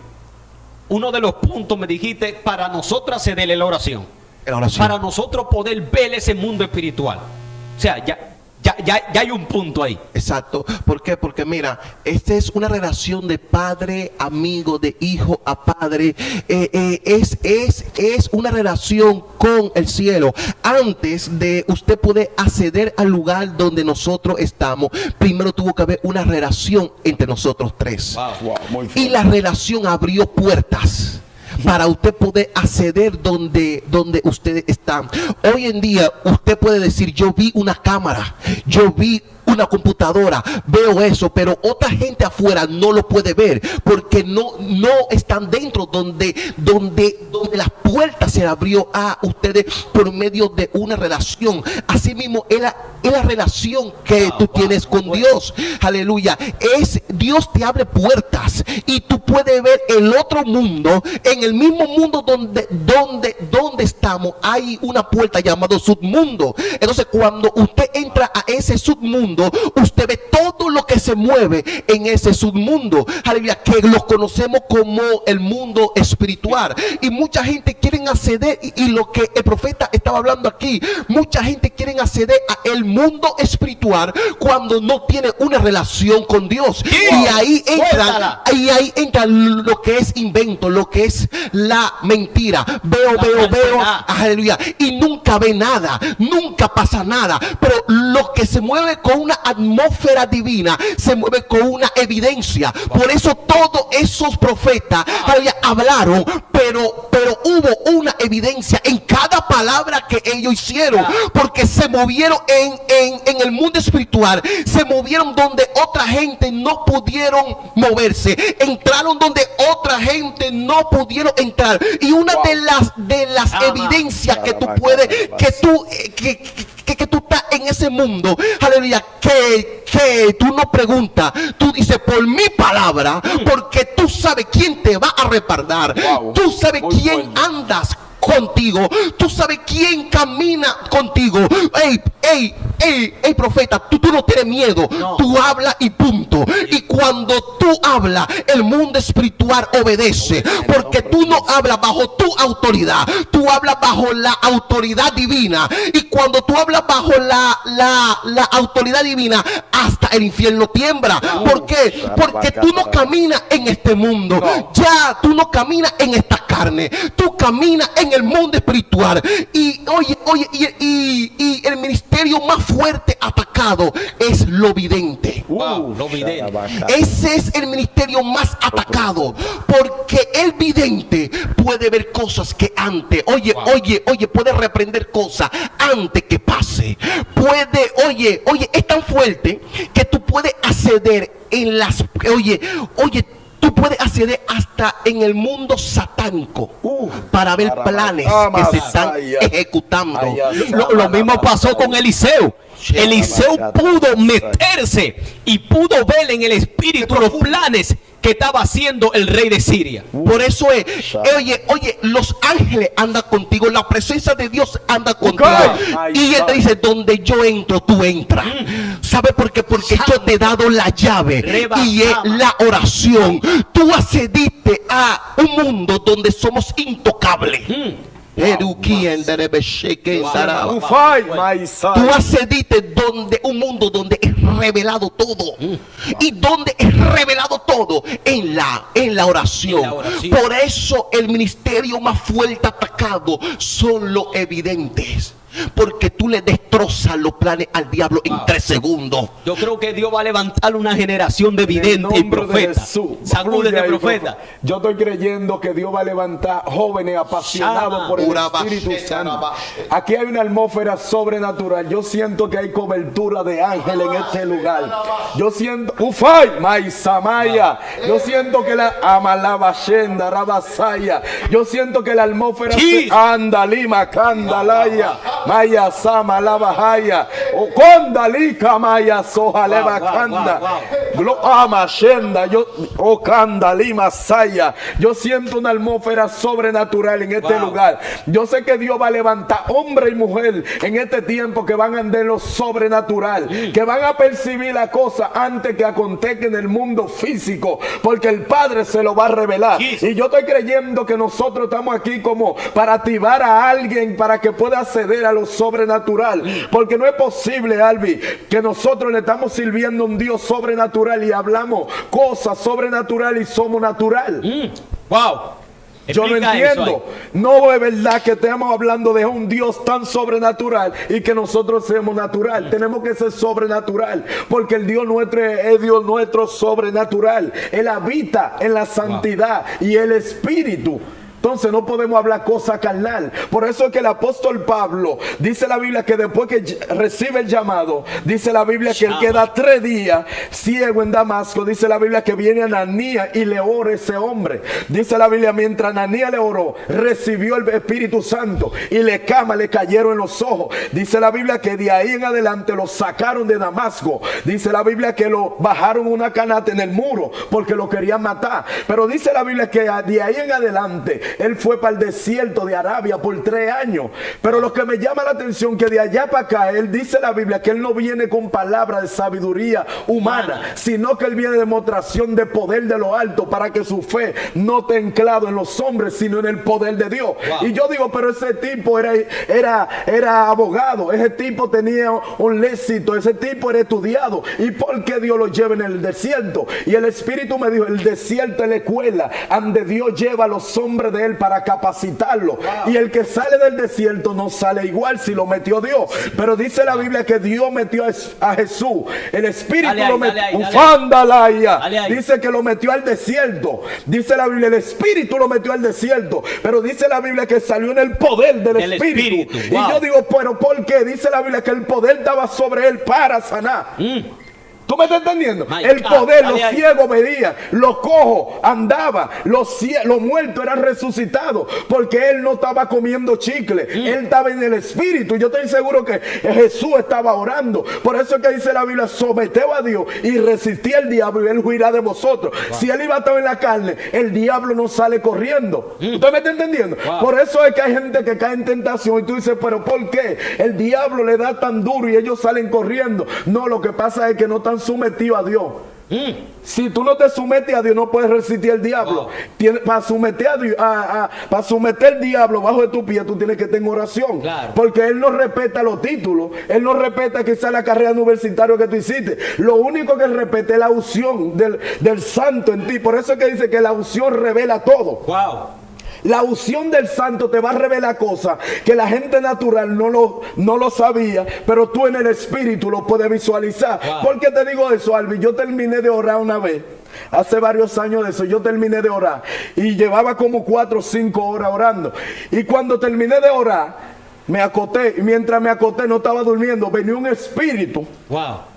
uno de los puntos me dijiste, para nosotros acceder en la oración. Para nosotros poder ver ese mundo espiritual. O sea, ya hay un punto ahí. Exacto. ¿Por qué? Porque mira, esta es una relación de padre, amigo, de hijo a padre. Es una relación con el cielo. Antes de usted poder acceder al lugar donde nosotros estamos, primero tuvo que haber una relación entre nosotros tres. Muy y la relación abrió puertas para usted poder acceder donde ustedes están. Hoy en día usted puede decir, yo vi una cámara, yo vi una computadora, veo eso, pero otra gente afuera no lo puede ver porque no están dentro donde las puertas se abrió a ustedes por medio de una relación. Así mismo es la relación que tú tienes con Dios. Aleluya. Dios te abre puertas y tú puedes ver el otro mundo. En el mismo mundo donde estamos hay una puerta llamada submundo. Entonces cuando usted entra a ese submundo, usted ve todo lo que se mueve en ese submundo, aleluya, que lo conocemos como el mundo espiritual. Y mucha gente quiere acceder, y lo que el profeta estaba hablando aquí, mucha gente quiere acceder a el mundo espiritual cuando no tiene una relación con Dios. Y ahí entra lo que es invento, lo que es la mentira. Veo, aleluya, y nunca ve nada, nunca pasa nada. Pero lo que se mueve con una atmósfera divina se mueve con una evidencia. Por eso todos esos profetas hablaron, pero hubo una evidencia en cada palabra que ellos hicieron, porque se movieron en el mundo espiritual, se movieron donde otra gente no pudieron moverse, entraron donde otra gente no pudieron entrar. Y una de las evidencias que tú puedes, que tú estás en ese mundo, aleluya, que tú no preguntas, tú dices por mi palabra, porque tú sabes quién te va a respaldar, tú sabes quién andas contigo, tú sabes quién camina contigo. Ey, profeta, tú no tienes miedo, tú hablas y punto. Y cuando tú hablas, el mundo espiritual obedece, porque tú no hablas bajo tu autoridad, tú hablas bajo la autoridad divina. Y cuando tú hablas bajo la autoridad divina, hasta el infierno tiembla. ¿Por qué? Porque tú no caminas en este mundo, ya tú no caminas en esta carne, tú caminas en el mundo espiritual. Y oye, y el ministerio más fuerte atacado es lo vidente. Lo vidente. Ese es el ministerio más atacado, porque el vidente puede ver cosas que antes, puede reprender cosas antes que pase. Es tan fuerte que tú puedes acceder en las, Tú puedes acceder hasta en el mundo satánico para ver planes que se están ejecutando. Lo mismo pasó con Eliseo. Eliseo pudo meterse y pudo ver en el espíritu los planes que estaba haciendo el rey de Siria. Por eso es, oye, los ángeles andan contigo, la presencia de Dios anda contigo. Y Él te dice, donde yo entro, tú entras. ¿Sabe por qué? Porque yo te he dado la llave y es la oración. Tú accediste a un mundo donde somos intocables. Tú accediste donde un mundo donde es revelado todo. Y donde es revelado todo en la oración. Por eso el ministerio más fuerte atacado son los evidentes. Porque tú le destrozas los planes al diablo en 3 segundos. Yo creo que Dios va a levantar una generación de videntes y profetas. Saludes de profetas. Yo estoy creyendo que Dios va a levantar jóvenes apasionados por el Espíritu Santo. Aquí hay una atmósfera sobrenatural. Yo siento que hay cobertura de ángeles en este lugar. Yo siento, Ufay, Maisamaya. Yo siento que la Amalabashenda, Rabasaya. Yo siento que la atmósfera se anda, Lima, Candalaya. Maya Sama Lavahaya o Kondalika Maya Sojaleva Kanda Gloama Shenda yo o Kandalima Saya. Yo siento una atmósfera sobrenatural en este lugar. Yo sé que Dios va a levantar hombre y mujer en este tiempo que van a andar en lo sobrenatural, que van a percibir la cosa antes que acontezca en el mundo físico, porque el Padre se lo va a revelar. Y yo estoy creyendo que nosotros estamos aquí como para activar a alguien para que pueda acceder a lo sobrenatural, porque no es posible, Albi, que nosotros le estamos sirviendo a un Dios sobrenatural y hablamos cosas sobrenaturales y somos natural. Wow. Yo no entiendo. No es verdad que estemos hablando de un Dios tan sobrenatural y que nosotros seamos natural. Tenemos que ser sobrenatural, porque el Dios nuestro es Dios nuestro sobrenatural. Él habita en la santidad y el Espíritu. Entonces no podemos hablar cosa carnal. Por eso es que el apóstol Pablo dice la Biblia que después que recibe el llamado, dice la Biblia que él queda 3 días ciego en Damasco. Dice la Biblia que viene Ananías y le ora ese hombre. Dice la Biblia, mientras Ananías le oró, recibió el Espíritu Santo y le cayeron en los ojos. Dice la Biblia que de ahí en adelante lo sacaron de Damasco. Dice la Biblia que lo bajaron una canasta en el muro porque lo querían matar. Pero dice la Biblia que de ahí en adelante él fue para el desierto de Arabia por 3 años. Pero lo que me llama la atención, que de allá para acá, él dice la Biblia que él no viene con palabras de sabiduría humana, sino que él viene de demostración de poder de lo alto, para que su fe no esté anclado en los hombres, sino en el poder de Dios. Y yo digo, pero ese tipo era abogado, ese tipo tenía un léxito, ese tipo era estudiado. ¿Y por qué Dios lo lleva en el desierto? Y el Espíritu me dijo, el desierto es la escuela donde Dios lleva a los hombres de él para capacitarlo. Y el que sale del desierto no sale igual si lo metió Dios. Pero dice la Biblia que Dios metió a Jesús, el Espíritu lo metió, dice que lo metió al desierto. Dice la Biblia, el Espíritu lo metió al desierto. Pero dice la Biblia que salió en el poder del Espíritu. Y yo digo, pero ¿por qué? Dice la Biblia que el poder estaba sobre él para sanar. ¿Tú me estás entendiendo? El poder, los ciegos veían, los cojos andaban, los muertos eran resucitados, porque él no estaba comiendo chicle, él estaba en el Espíritu. Yo estoy seguro que Jesús estaba orando. Por eso es que dice la Biblia, someteo a Dios y resistí al diablo y él huirá de vosotros. Si él iba a estar en la carne, el diablo no sale corriendo. ¿Usted me está entendiendo? Por eso es que hay gente que cae en tentación y tú dices, pero ¿por qué? El diablo le da tan duro y ellos salen corriendo. No, lo que pasa es que no están sometidos a Dios. Si tú no te sometes a Dios, no puedes resistir al diablo. Para someter a Dios, para someter al diablo bajo de tu pie, tú tienes que estar en oración. Porque él no respeta los títulos, él no respeta quizás la carrera universitaria que tú hiciste. Lo único que él respeta es la unción del santo en ti. Por eso es que dice que la unción revela todo. La unción del santo te va a revelar cosas que la gente natural no lo sabía, pero tú en el Espíritu lo puedes visualizar. ¿Por qué te digo eso, Albi? Yo terminé de orar una vez, hace varios años de eso. Yo terminé de orar y llevaba como 4 o 5 horas orando. Y cuando terminé de orar, me acoté, y mientras me acoté no estaba durmiendo, venía un espíritu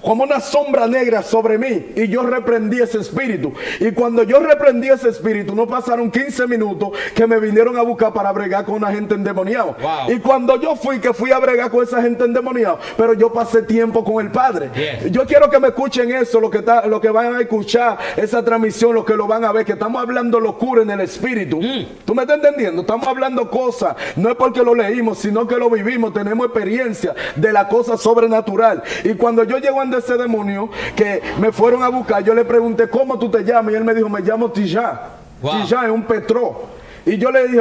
como una sombra negra sobre mí, y yo reprendí ese espíritu. Y cuando yo reprendí ese espíritu, no pasaron 15 minutos que me vinieron a buscar para bregar con una gente endemoniada. Wow. Y cuando yo fui a bregar con esa gente endemoniada, pero yo pasé tiempo con el Padre. Yes. Yo quiero que me escuchen eso, lo que van a escuchar esa transmisión, lo que lo van a ver, que estamos hablando locura en el espíritu. ¿Tú me estás entendiendo? Estamos hablando cosas, no es porque lo leímos, sino que lo vivimos, tenemos experiencia de la cosa sobrenatural. Y cuando yo llego a ese demonio que me fueron a buscar, yo le pregunté, ¿cómo tú te llamas? Y él me dijo, me llamo Tijá. Wow. Tijá es un Petro. Y yo le dije,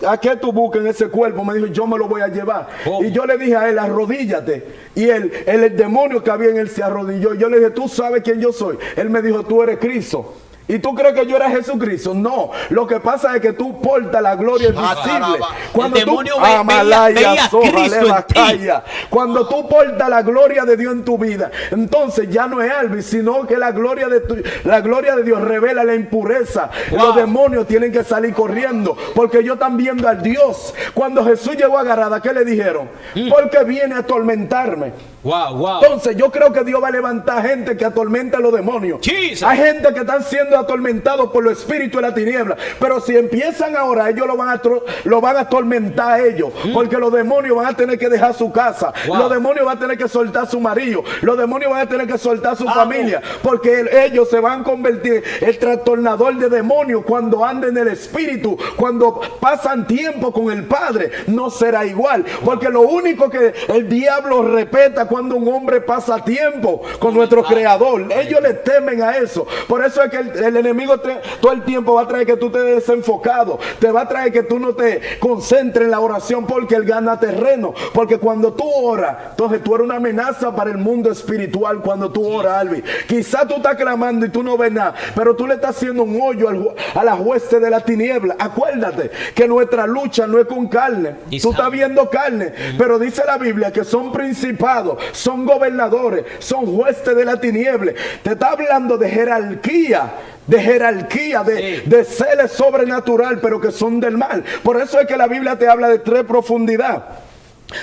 ¿a qué tú buscas en ese cuerpo? Me dijo, yo me lo voy a llevar. ¿Cómo? Y yo le dije a él, arrodíllate. Y el demonio que había en él se arrodilló. Y yo le dije, ¿tú sabes quién yo soy? Él me dijo, tú eres Cristo. ¿Y tú crees que yo era Jesucristo? No. Lo que pasa es que tú portas la gloria invisible. Cuando el demonio veía Cristo en ti. Cuando tú portas la gloria de Dios en tu vida, entonces ya no es Alvis, sino que la gloria de Dios revela la impureza. Wow. Los demonios tienen que salir corriendo, porque ellos están viendo al Dios. Cuando Jesús llegó a Garada, ¿qué le dijeron? Porque viene a atormentarme. Wow, wow. Entonces yo creo que Dios va a levantar gente que atormenta a los demonios. Jesus. Hay gente que están siendo atormentados por los espíritus de la tiniebla, pero si empiezan ahora, ellos lo van a atormentar a ellos, porque los demonios van a tener que dejar su casa. Wow. Los demonios van a tener que soltar su marido, los demonios van a tener que soltar su familia, porque ellos se van a convertir en el trastornador de demonios cuando anden en el espíritu. Cuando pasan tiempo con el Padre, no será igual, porque lo único que el diablo respeta cuando un hombre pasa tiempo con nuestro Creador, ellos le temen a eso. Por eso es que el enemigo todo el tiempo va a traer que tú te desenfocado, te va a traer que tú no te concentres en la oración, porque él gana terreno. Porque cuando tú oras, entonces tú eres una amenaza para el mundo espiritual. Cuando tú oras, Albi, quizás tú estás clamando y tú no ves nada, pero tú le estás haciendo un hoyo a la hueste de la tiniebla. Acuérdate que nuestra lucha no es con carne. Tú estás viendo carne, pero dice la Biblia que son principados, son gobernadores, son jueces de la tiniebla. Te está hablando de jerarquía, de seres sobrenatural, pero que son del mal. Por eso es que la Biblia te habla de tres profundidades.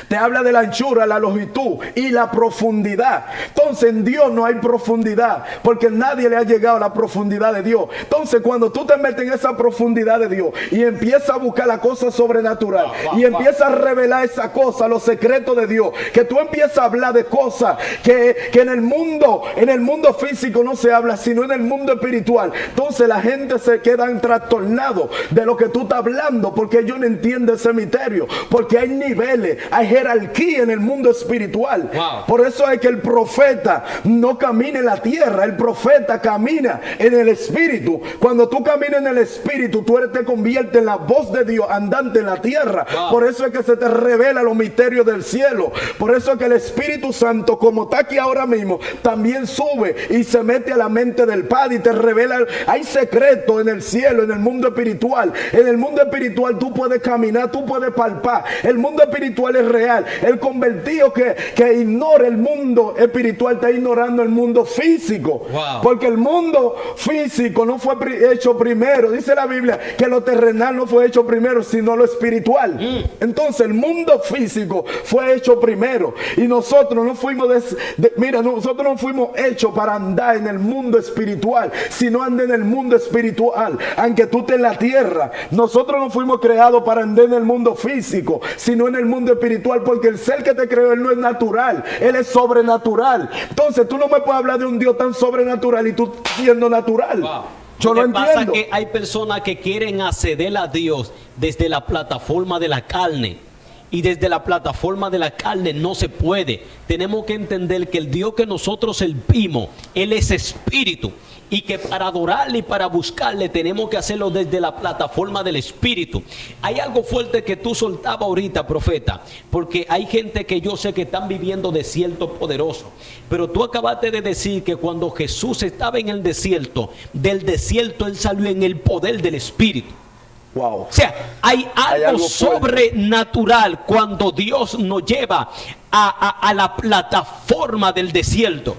Te habla de la anchura, la longitud y la profundidad. Entonces en Dios no hay profundidad, porque nadie le ha llegado a la profundidad de Dios. Entonces cuando tú te metes en esa profundidad de Dios y empiezas a buscar la cosa sobrenatural, y empiezas a revelar esa cosa, los secretos de Dios, que tú empiezas a hablar de cosas que en el mundo físico no se habla, sino en el mundo espiritual. Entonces la gente se queda trastornado de lo que tú estás hablando, porque ellos no entienden ese misterio, porque hay niveles, hay jerarquía en el mundo espiritual. Wow. Por eso es que el profeta no camina en la tierra, el profeta camina en el espíritu. Cuando tú caminas en el espíritu, tú te conviertes en la voz de Dios andante en la tierra. Wow. Por eso es que se te revela los misterios del cielo. Por eso es que el Espíritu Santo, como está aquí ahora mismo, también sube y se mete a la mente del Padre y te revela. Hay secretos en el cielo, en el mundo espiritual. En el mundo espiritual tú puedes caminar, tú puedes palpar. El mundo espiritual es real. El convertido que ignora el mundo espiritual está ignorando el mundo físico. Wow. Porque el mundo físico no fue hecho primero. Dice la Biblia que lo terrenal no fue hecho primero, sino lo espiritual. Entonces el mundo físico fue hecho primero. Y nosotros no fuimos nosotros no fuimos hechos para andar en el mundo espiritual, sino andar en el mundo espiritual. Aunque tú estés en la tierra, nosotros no fuimos creados para andar en el mundo físico, sino en el mundo espiritual, porque el ser que te creó, él no es natural, él es sobrenatural. Entonces tú no me puedes hablar de un Dios tan sobrenatural y tú siendo natural. Wow. Yo Lo no que pasa entiendo. es que hay personas que quieren acceder a Dios desde la plataforma de la carne. Y desde la plataforma de la carne no se puede. Tenemos que entender que el Dios que nosotros servimos, Él es espíritu. Y que para adorarle y para buscarle tenemos que hacerlo desde la plataforma del espíritu. Hay algo fuerte que tú soltabas ahorita, profeta, porque hay gente que yo sé que están viviendo desiertos poderosos. Pero tú acabaste de decir que cuando Jesús estaba en el desierto, del desierto Él salió en el poder del espíritu. Wow. O sea, hay algo fuerte. sobrenatural cuando Dios nos lleva a la plataforma del desierto.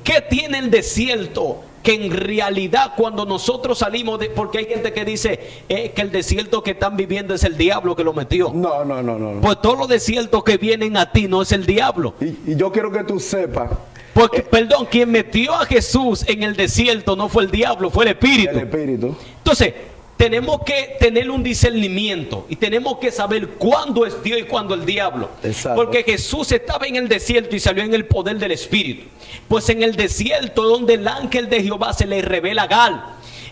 ¿Qué tiene el desierto? Que en realidad cuando nosotros salimos de... Porque hay gente que dice que el desierto que están viviendo es el diablo que lo metió. No. Pues todos los desiertos que vienen a ti no es el diablo. Y yo quiero que tú sepas Porque, perdón, quien metió a Jesús en el desierto no fue el diablo, fue el Espíritu. El Espíritu. Entonces, tenemos que tener un discernimiento y tenemos que saber cuándo es Dios y cuándo el diablo. Exacto. Porque Jesús estaba en el desierto y salió en el poder del Espíritu. Pues en el desierto donde el ángel de Jehová se le revela a Gal.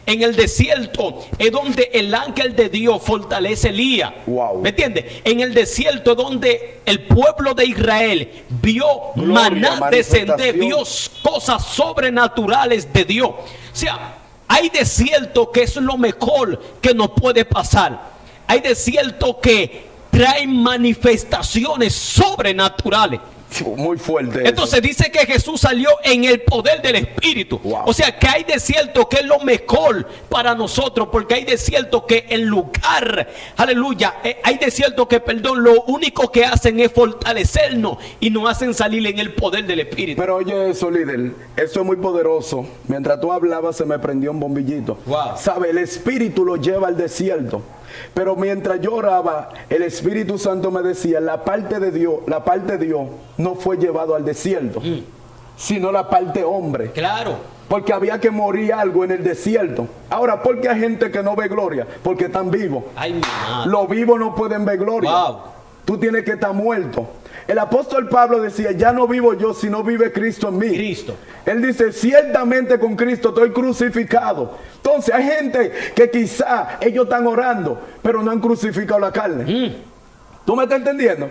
En el desierto es donde el ángel de Dios fortalece a Elías. Wow. ¿Me entiendes? En el desierto es donde el pueblo de Israel vio maná descender, vio cosas sobrenaturales de Dios. O sea, hay desierto que es lo mejor que nos puede pasar. Hay desierto que traen manifestaciones sobrenaturales. Muy fuerte. Entonces dice que Jesús salió en el poder del Espíritu. Wow. O sea que hay desierto que es lo mejor para nosotros, porque hay desierto que en lugar, aleluya, hay desierto que, perdón, lo único que hacen es fortalecernos y nos hacen salir en el poder del Espíritu. Pero oye eso, líder, eso es muy poderoso. Mientras tú hablabas se me prendió un bombillito. Wow. ¿Sabe? El Espíritu lo lleva al desierto. Pero mientras yo oraba, el Espíritu Santo me decía, la parte de Dios no fue llevado al desierto, sino la parte hombre. Claro. Porque había que morir algo en el desierto. Ahora, ¿por qué hay gente que no ve gloria? Porque están vivos. Ay, mi madre. Los vivos no pueden ver gloria. Wow. Tú tienes que estar muerto. El apóstol Pablo decía, ya no vivo yo, sino vive Cristo en mí. Cristo. Él dice, ciertamente con Cristo estoy crucificado. Entonces hay gente que quizá ellos están orando, pero no han crucificado la carne. ¿Tú me estás entendiendo?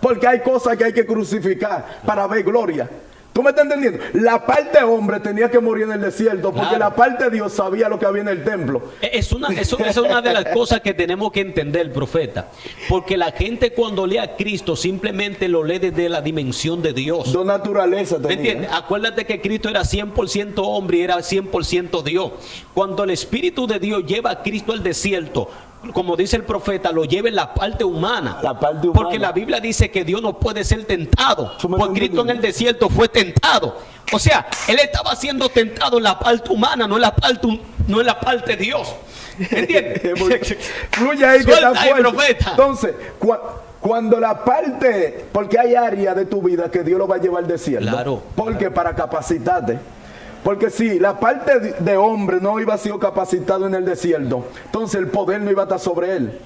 Porque hay cosas que hay que crucificar para ver gloria. ¿Tú me estás entendiendo? La parte hombre tenía que morir en el desierto, porque Claro. la parte Dios sabía lo que había en el templo. Eso es una de las cosas que tenemos que entender, profeta. Porque la gente cuando lee a Cristo simplemente lo lee desde la dimensión de Dios. Dos naturalezas ¿Me tenía. entiendes? Acuérdate que Cristo era 100% hombre y era 100% Dios. Cuando el Espíritu de Dios lleva a Cristo al desierto, como dice el profeta, lo lleva en la parte humana. La parte humana. Porque la Biblia dice que Dios no puede ser tentado. ¿Tú me Pues estás Cristo en el entendiendo? desierto fue tentado. O sea, él estaba siendo tentado en la parte humana, no en la parte de Dios. ¿Entiendes? Fluye ahí que Suelta está ahí, fuerte. profeta. Entonces, cuando la parte, porque hay áreas de tu vida que Dios lo va a llevar al desierto. Claro. Porque para capacitarte. Porque si la parte de hombre no iba a ser capacitado en el desierto, entonces el poder no iba a estar sobre él.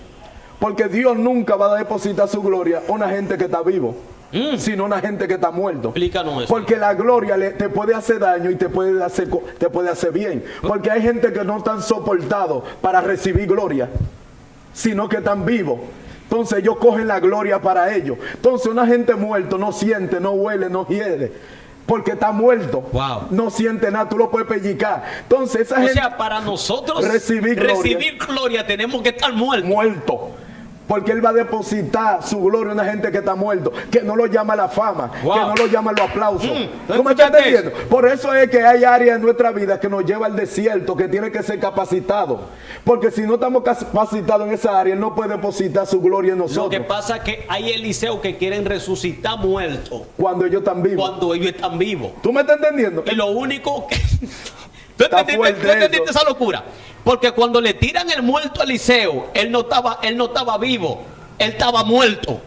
Porque Dios nunca va a depositar su gloria a una gente que está vivo, sino a una gente que está muerto. Explícanos eso. Porque la gloria te puede hacer daño y te puede hacer bien. Porque hay gente que no están soportados para recibir gloria, sino que están vivos. Entonces ellos cogen la gloria para ellos. Entonces una gente muerto no siente, no huele, no hiede. Porque está muerto. Wow. No siente nada, tú lo puedes pellizcar. Entonces esa O gente sea, para nosotros recibir gloria tenemos que estar muertos. muerto. Porque Él va a depositar su gloria en una gente que está muerto, que no lo llama la fama, Wow. que no lo llama los aplausos. ¿Tú ¿Tú me estás escuchaste entendiendo? Por eso es que hay áreas en nuestra vida que nos lleva al desierto, que tiene que ser capacitado. Porque si no estamos capacitados en esa área, Él no puede depositar su gloria en Lo que nosotros. pasa es que hay Eliseo que quieren resucitar muertos Cuando ellos están vivos. cuando ellos están vivos. ¿Tú me estás entendiendo? Y lo único que... ¿Tú Está entendiste, fuerte tú entendiste eso. esa locura? Porque cuando le tiran el muerto a Eliseo, él no estaba vivo, él estaba muerto.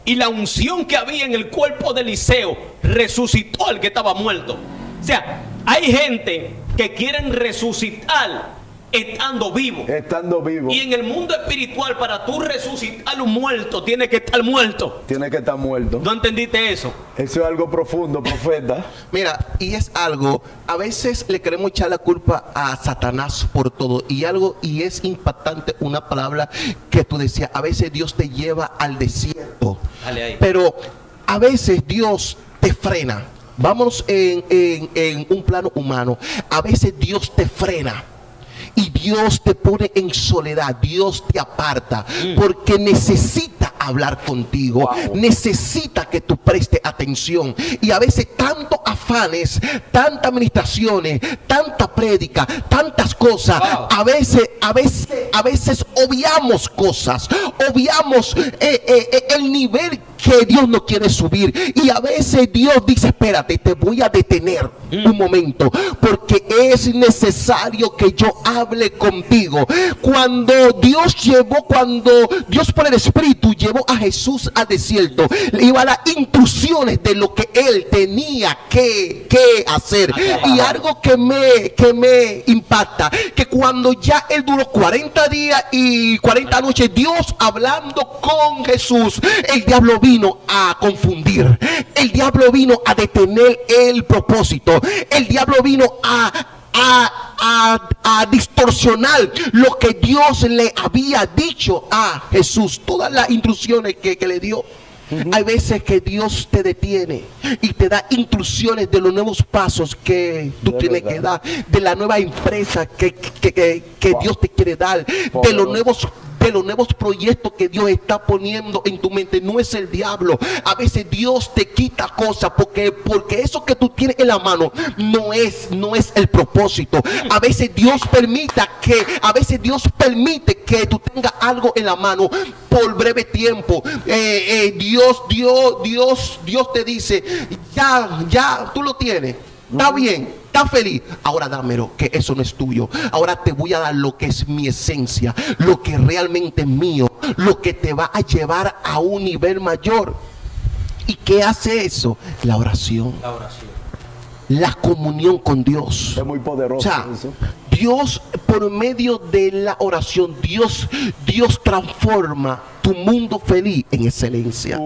Y la unción que había en el cuerpo de Eliseo resucitó al que estaba muerto. O sea, hay gente que quieren resucitar estando vivo. Estando vivo. Y en el mundo espiritual, para tú resucitar un muerto, tiene que estar muerto. Tiene que estar muerto. ¿No entendiste eso? Eso es algo profundo, profeta. Mira, y es algo, a veces le queremos echar la culpa a Satanás por todo, y es impactante una palabra que tú decías, a veces Dios te lleva al desierto, Dale ahí. pero a veces Dios te frena. Vámonos en un plano humano, a veces Dios te frena. Y Dios te pone en soledad, Dios te aparta, porque necesita hablar contigo, Wow. necesita que tú prestes atención. Y a veces tantos afanes, tantas administraciones, tanta prédica, tantas cosas, Wow. a veces obviamos cosas, obviamos el nivel que Dios no quiere subir, y a veces Dios dice, espérate, te voy a detener un momento, porque es necesario que yo hable contigo. Cuando Dios por el Espíritu llevó a Jesús al desierto, le iba a dar instrucciones de lo que él tenía que qué hacer. Y algo que me impacta, que cuando ya él duró 40 días y 40 noches, Dios hablando con Jesús, el diablo vino a confundir, el diablo vino a detener el propósito, el diablo vino a distorsionar lo que Dios le había dicho a Jesús, todas las instrucciones que le dio. Hay veces que Dios te detiene y te da instrucciones de los nuevos pasos que tú tienes que dar, de la nueva empresa que Dios te quiere dar, de los nuevos proyectos que Dios está poniendo en tu mente. No es el diablo. A veces Dios te quita cosas porque eso que tú tienes en la mano no es el propósito. A veces Dios permite que tú tengas algo en la mano por breve tiempo. Dios te dice, ya tú lo tienes. Está bien, está feliz. Ahora dámelo, que eso no es tuyo. Ahora te voy a dar lo que es mi esencia, lo que realmente es mío, lo que te va a llevar a un nivel mayor. ¿Y qué hace eso? La oración. La comunión con Dios. Es muy poderoso. O sea, eso. Dios, por medio de la oración, Dios transforma tu mundo feliz en excelencia.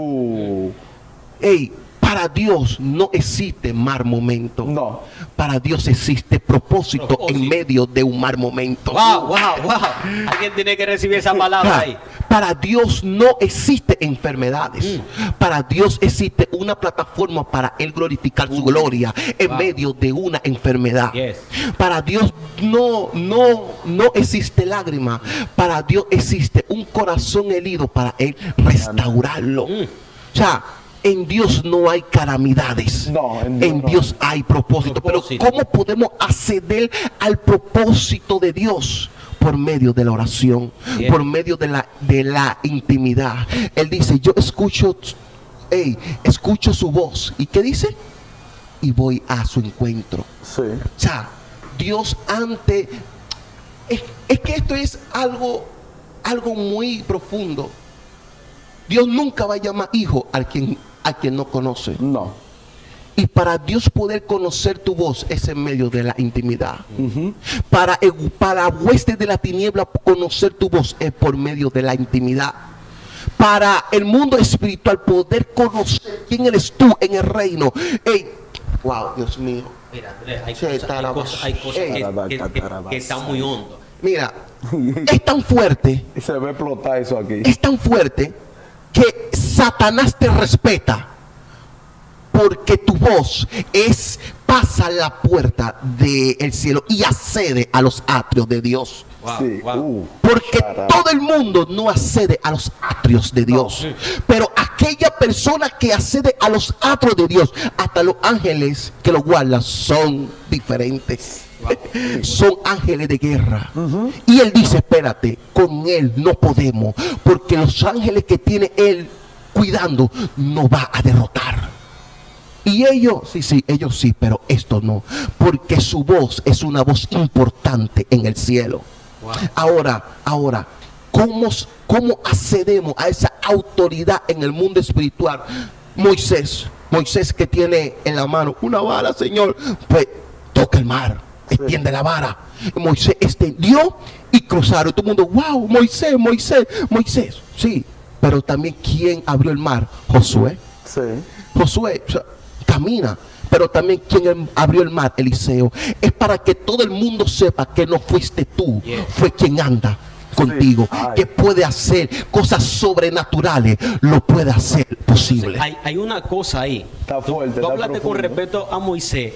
Para Dios no existe mal momento. No. Para Dios existe propósito en medio de un mal momento. Wow. Alguien tiene que recibir esa palabra ahí. Para Dios no existe enfermedades. Para Dios existe una plataforma para Él glorificar su gloria en medio de una enfermedad. Para Dios no existe lágrima. Para Dios existe un corazón herido para Él restaurarlo. O sea, en Dios no hay calamidades. No, en Dios hay propósito. Pero ¿cómo podemos acceder al propósito de Dios? Por medio de la oración, por medio de la intimidad. Él dice, yo escucho su voz. ¿Y qué dice? Y voy a su encuentro. Sí. O sea, Dios antes... Es que esto es algo muy profundo. Dios nunca va a llamar hijo a quien no conoce. No. Y para Dios poder conocer tu voz es en medio de la intimidad. Para huestes de la tiniebla conocer tu voz es por medio de la intimidad. Para el mundo espiritual poder conocer quién eres tú en el reino. Wow, Dios mío. Mira, hay cosas que están muy hondo. Mira, es tan fuerte. Se ve explotar eso aquí. Es tan fuerte que Satanás te respeta porque tu voz pasa la puerta del cielo y accede a los atrios de Dios. Porque todo el mundo no accede a los atrios de Dios, pero aquella persona que accede a los atrios de Dios, hasta los ángeles que lo guardan son diferentes. Son ángeles de guerra. Y él dice, espérate, con él no podemos, porque los ángeles que tiene él cuidando no va a derrotar. Y ellos sí, pero esto no, porque su voz es una voz importante en el cielo. Ahora, ¿cómo accedemos a esa autoridad en el mundo espiritual? Moisés que tiene en la mano una vara, Señor, pues toca el mar, extiende la vara. Moisés extendió y cruzaron. Todo el mundo, wow, Moisés. Sí, pero también ¿quién abrió el mar? Josué. Sí. Josué, o sea, camina. Pero también ¿quién abrió el mar? Eliseo. Es para que todo el mundo sepa que no fuiste tú, fue quien anda contigo, que puede hacer cosas sobrenaturales, lo puede hacer posible. Hay una cosa ahí. Está fuerte, tú hablaste con respecto a Moisés,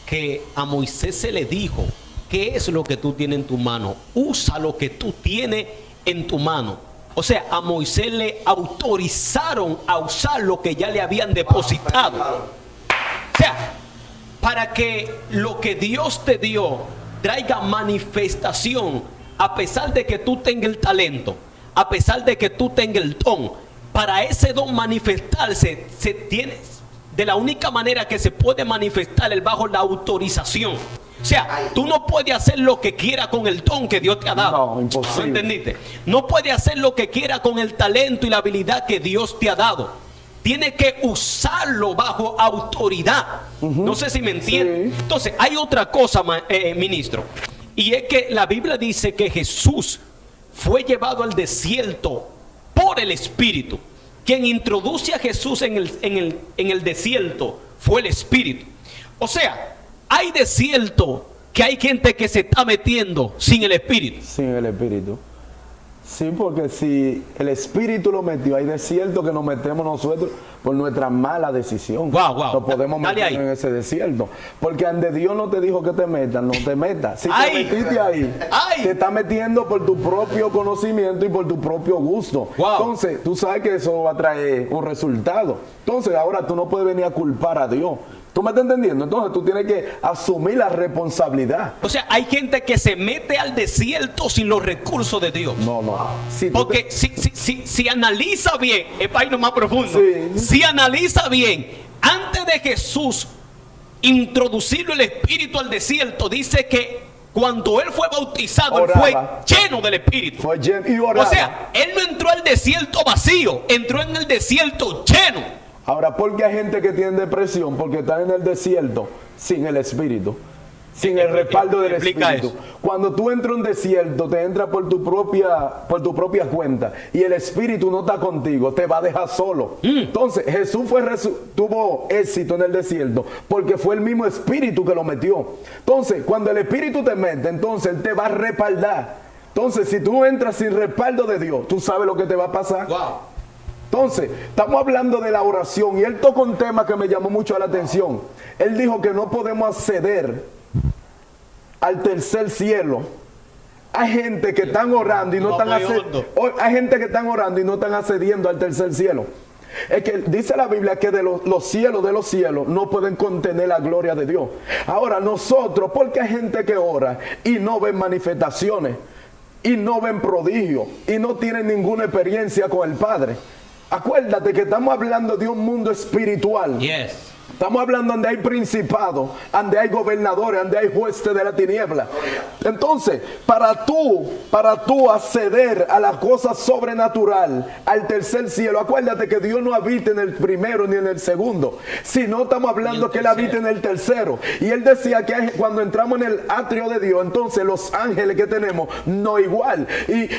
que a Moisés se le dijo, ¿qué es lo que tú tienes en tu mano? Usa lo que tú tienes en tu mano. O sea, a Moisés le autorizaron a usar lo que ya le habían depositado. O sea, para que lo que Dios te dio traiga manifestación, a pesar de que tú tengas el talento, a pesar de que tú tengas el don, para ese don manifestarse, se tiene, de la única manera que se puede manifestar es bajo la autorización. O sea, tú no puedes hacer lo que quieras con el don que Dios te ha dado. No, imposible. ¿No entendiste? No puedes hacer lo que quieras con el talento y la habilidad que Dios te ha dado. tiene que usarlo bajo autoridad. No sé si me entienden. Sí. Entonces, hay otra cosa, ministro, y es que la Biblia dice que Jesús fue llevado al desierto por el Espíritu. Quien introduce a Jesús en el desierto fue el Espíritu. O sea, hay desierto que hay gente que se está metiendo sin el Espíritu. Sin el Espíritu. Sí, porque si el Espíritu lo metió, hay desierto que nos metemos nosotros por nuestra mala decisión. Wow. No podemos Dale meternos ahí. en ese desierto. Porque donde Dios no te dijo que te metas, no te metas. Si Ay. te metiste ahí, Ay. te está metiendo por tu propio conocimiento y por tu propio gusto. Wow. Entonces, tú sabes que eso va a traer un resultado. Entonces, ahora tú no puedes venir a culpar a Dios. ¿Tú me estás entendiendo? Entonces tú tienes que asumir la responsabilidad. O sea, hay gente que se mete al desierto sin los recursos de Dios. No. Si tú Porque si analiza bien, es para irnos más profundo. Sí. Si analiza bien, antes de Jesús introducirlo el Espíritu al desierto, dice que cuando él fue bautizado, él fue Oraba. lleno del Espíritu. fue lleno y O oraba. sea, él no entró al desierto vacío, entró en el desierto lleno. Ahora, ¿por qué hay gente que tiene depresión? Porque están en el desierto sin el Espíritu, sin el respaldo del Explica Espíritu. eso. Cuando tú entras en un desierto, te entra por tu propia cuenta y el Espíritu no está contigo, te va a dejar solo. Entonces, Jesús tuvo éxito en el desierto porque fue el mismo Espíritu que lo metió. Entonces, cuando el Espíritu te mete, entonces Él te va a respaldar. Entonces, si tú entras sin respaldo de Dios, tú sabes lo que te va a pasar. Wow. Entonces, estamos hablando de la oración y él tocó un tema que me llamó mucho la atención. Él dijo que no podemos acceder al tercer cielo. Hay gente que están orando y no están hay gente que están orando y no están accediendo al tercer cielo. Es que dice la Biblia que de los cielos de los cielos no pueden contener la gloria de Dios. Ahora nosotros, porque hay gente que ora y no ven manifestaciones y no ven prodigios y no tienen ninguna experiencia con el Padre. Acuérdate que estamos hablando de un mundo espiritual. Yes. Estamos hablando donde hay principados, donde hay gobernadores, donde hay jueces de la tiniebla. Entonces, para tú acceder a la cosa sobrenatural, al tercer cielo, acuérdate que Dios no habita en el primero ni en el segundo, sino estamos hablando que Él habita en el tercero. Y Él decía que cuando entramos en el atrio de Dios, entonces los ángeles que tenemos no igual.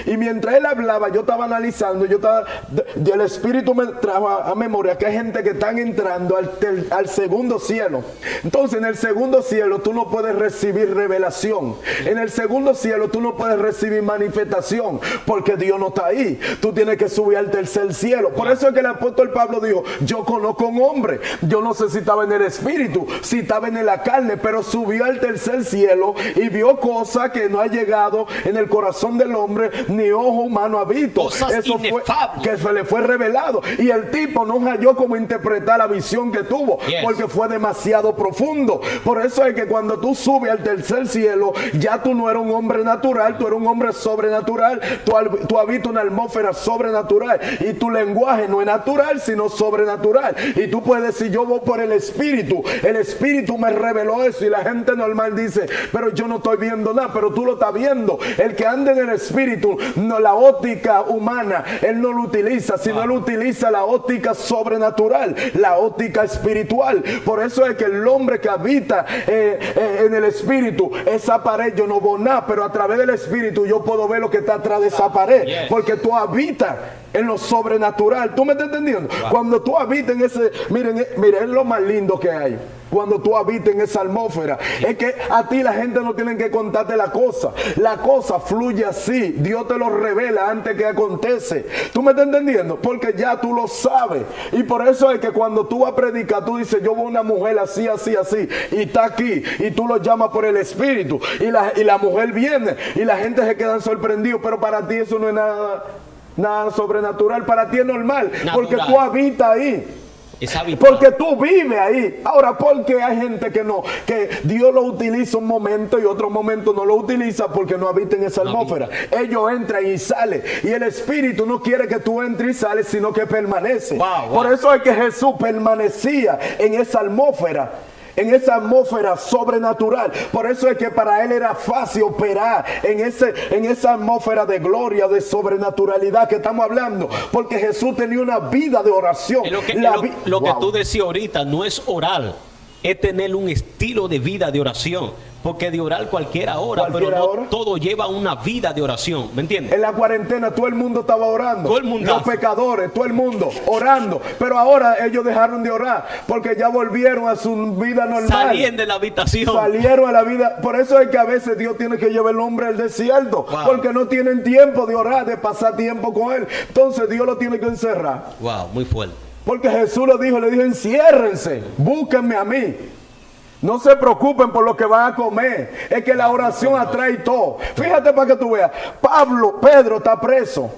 Y mientras Él hablaba, yo estaba analizando, y el Espíritu me trajo a memoria que hay gente que están entrando al segundo cielo. Entonces en el segundo cielo tú no puedes recibir revelación. En el segundo cielo tú no puedes recibir manifestación porque Dios no está ahí. Tú tienes que subir al tercer cielo. Por eso es que el apóstol Pablo dijo: yo conozco un hombre, yo no sé si estaba en el espíritu, si estaba en la carne, pero subió al tercer cielo y vio cosas que no ha llegado en el corazón del hombre, ni ojo humano ha visto. Cosas Eso fue inefables. que se le fue revelado, y el tipo no halló cómo interpretar la visión que tuvo. Yes. Porque fue demasiado profundo. Por eso es que cuando tú subes al tercer cielo, ya tú no eres un hombre natural, tú eres un hombre sobrenatural. Tú habitas una atmósfera sobrenatural y tu lenguaje no es natural sino sobrenatural. Y tú puedes decir: yo voy por el Espíritu me reveló eso. Y la gente normal dice: pero yo no estoy viendo nada. Pero tú lo estás viendo. El que anda en el Espíritu, no, la óptica humana él no lo utiliza, sino él utiliza la óptica sobrenatural, la óptica espiritual. Por eso es que el hombre que habita en el Espíritu, esa pared yo no veo nada, pero a través del Espíritu yo puedo ver lo que está atrás de esa pared. Yes. Porque tú habitas en lo sobrenatural. ¿Tú me estás entendiendo? Wow. Cuando tú habitas en ese, miren, es lo más lindo que hay. Cuando tú habitas en esa atmósfera, es que a ti la gente no tiene que contarte la cosa fluye así. Dios te lo revela antes que acontece. ¿Tú me estás entendiendo? Porque ya tú lo sabes. Y por eso es que cuando tú vas a predicar, tú dices: yo voy a una mujer así, así, así, y está aquí, y tú lo llamas por el Espíritu, y la mujer viene, y la gente se queda sorprendido. Pero para ti eso no es nada sobrenatural, para ti es normal, Natural. porque tú habitas ahí. Es habitual. Porque tú vives ahí. Ahora, porque hay gente que no, que Dios lo utiliza un momento y otro momento no lo utiliza porque no habita en esa atmósfera. Ellos entran y salen. Y el Espíritu no quiere que tú entres y sales, sino que permanece. Wow. Por eso es que Jesús permanecía en esa atmósfera. en esa atmósfera sobrenatural. Por eso es que para él era fácil operar en esa atmósfera de gloria, de sobrenaturalidad que estamos hablando, porque Jesús tenía una vida de oración. Lo que tú decías ahorita no es orar, es tener un estilo de vida de oración. Porque de orar cualquiera ora, pero no todo lleva una vida de oración, ¿me entiendes? En la cuarentena todo el mundo estaba orando. Todo el mundo. Los pecadores, todo el mundo orando. Pero ahora ellos dejaron de orar porque ya volvieron a su vida normal. Salían de la habitación. Salieron a la vida. Por eso es que a veces Dios tiene que llevar el hombre al desierto. Wow. Porque no tienen tiempo de orar, de pasar tiempo con Él. Entonces Dios lo tiene que encerrar. Wow, muy fuerte. Porque Jesús lo dijo, le dijo, enciérrense, búsquenme a mí. No se preocupen por lo que van a comer. Es que la oración atrae todo. Fíjate para que tú veas. Pedro está preso.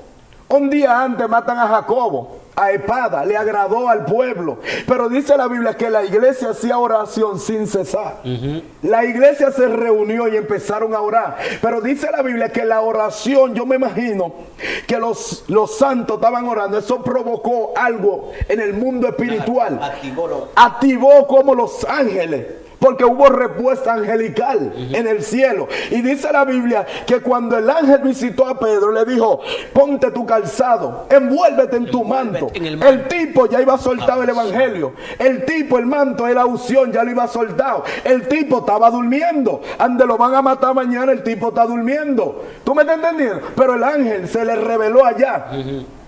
Un día antes matan a Jacobo a espada. Le agradó al pueblo. Pero dice la Biblia que la iglesia hacía oración sin cesar. La iglesia se reunió y empezaron a orar. Pero dice la Biblia que la oración, yo me imagino que los santos estaban orando. Eso provocó algo en el mundo espiritual. Activó como los ángeles. Porque hubo respuesta angelical en el cielo. Y dice la Biblia que cuando el ángel visitó a Pedro, le dijo, ponte tu calzado, envuélvete en tu manto. El tipo ya iba soltado el evangelio. El tipo, el manto, la unción, ya lo iba soltado. El tipo estaba durmiendo. Ande, lo van a matar mañana, el tipo está durmiendo. ¿Tú me estás entendiendo? Pero el ángel se le reveló allá.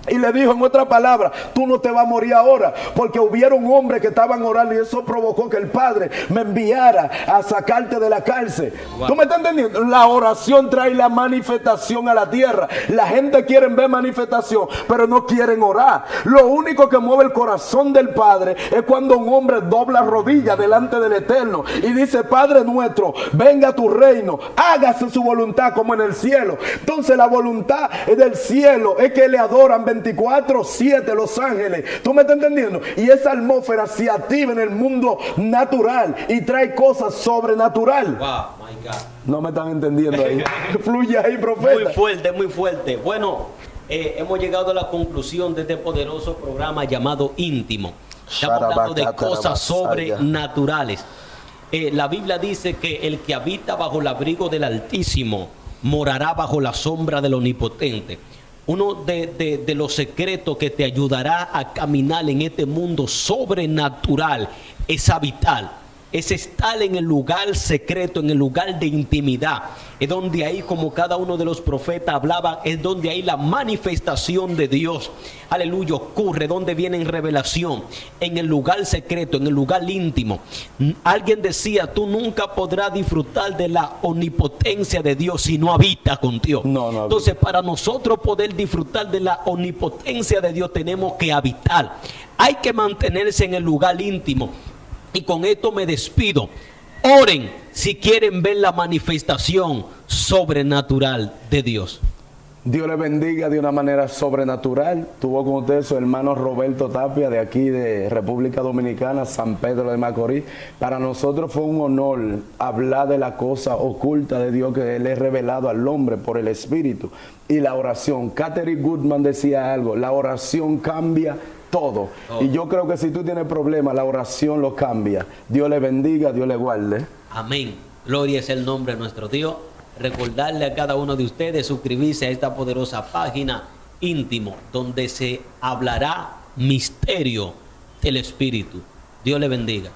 Y le dijo en otra palabra, tú no te vas a morir ahora, porque hubieron hombres que estaban orando y eso provocó que el Padre me enviara a sacarte de la cárcel. Wow. ¿Tú me estás entendiendo? La oración trae la manifestación a la tierra. La gente quiere ver manifestación, pero no quieren orar. Lo único que mueve el corazón del Padre es cuando un hombre dobla rodillas delante del Eterno y dice, Padre nuestro, venga a tu reino, hágase su voluntad como en el cielo. Entonces la voluntad del cielo es que le adoran 24/7 los ángeles. ¿Tú me estás entendiendo? Y esa atmósfera se activa en el mundo natural y trae cosas sobrenatural. Wow, my God. No me están entendiendo ahí. Fluye ahí, profeta. Muy fuerte, muy fuerte. Bueno, hemos llegado a la conclusión de este poderoso programa llamado Íntimo. Estamos hablando de cosas sobrenaturales. La Biblia dice que el que habita bajo el abrigo del Altísimo morará bajo la sombra del Omnipotente. Uno de los secretos que te ayudará a caminar en este mundo sobrenatural es habitar. Es estar en el lugar secreto, en el lugar de intimidad. Es donde ahí, como cada uno de los profetas hablaba, es donde ahí la manifestación de Dios, aleluya, ocurre, donde viene en revelación, en el lugar secreto, en el lugar íntimo. Alguien decía, tú nunca podrás disfrutar de la omnipotencia de Dios si no habitas con Dios. No. Entonces, para nosotros poder disfrutar de la omnipotencia de Dios, tenemos que habitar. Hay que mantenerse en el lugar íntimo. Y con esto me despido. Oren si quieren ver la manifestación sobrenatural de Dios. Dios le bendiga de una manera sobrenatural. Tuvo con usted su hermano Roberto Tapia, de aquí de República Dominicana, San Pedro de Macorís. Para nosotros fue un honor hablar de la cosa oculta de Dios que Él es revelado al hombre por el Espíritu. Y la oración. Catherine Goodman decía algo, la oración cambia todo. Y yo creo que si tú tienes problemas, la oración lo cambia. Dios le bendiga, Dios le guarde. Amén. Gloria es el nombre de nuestro Dios. Recordarle a cada uno de ustedes suscribirse a esta poderosa página Íntimo, donde se hablará misterio del Espíritu. Dios le bendiga.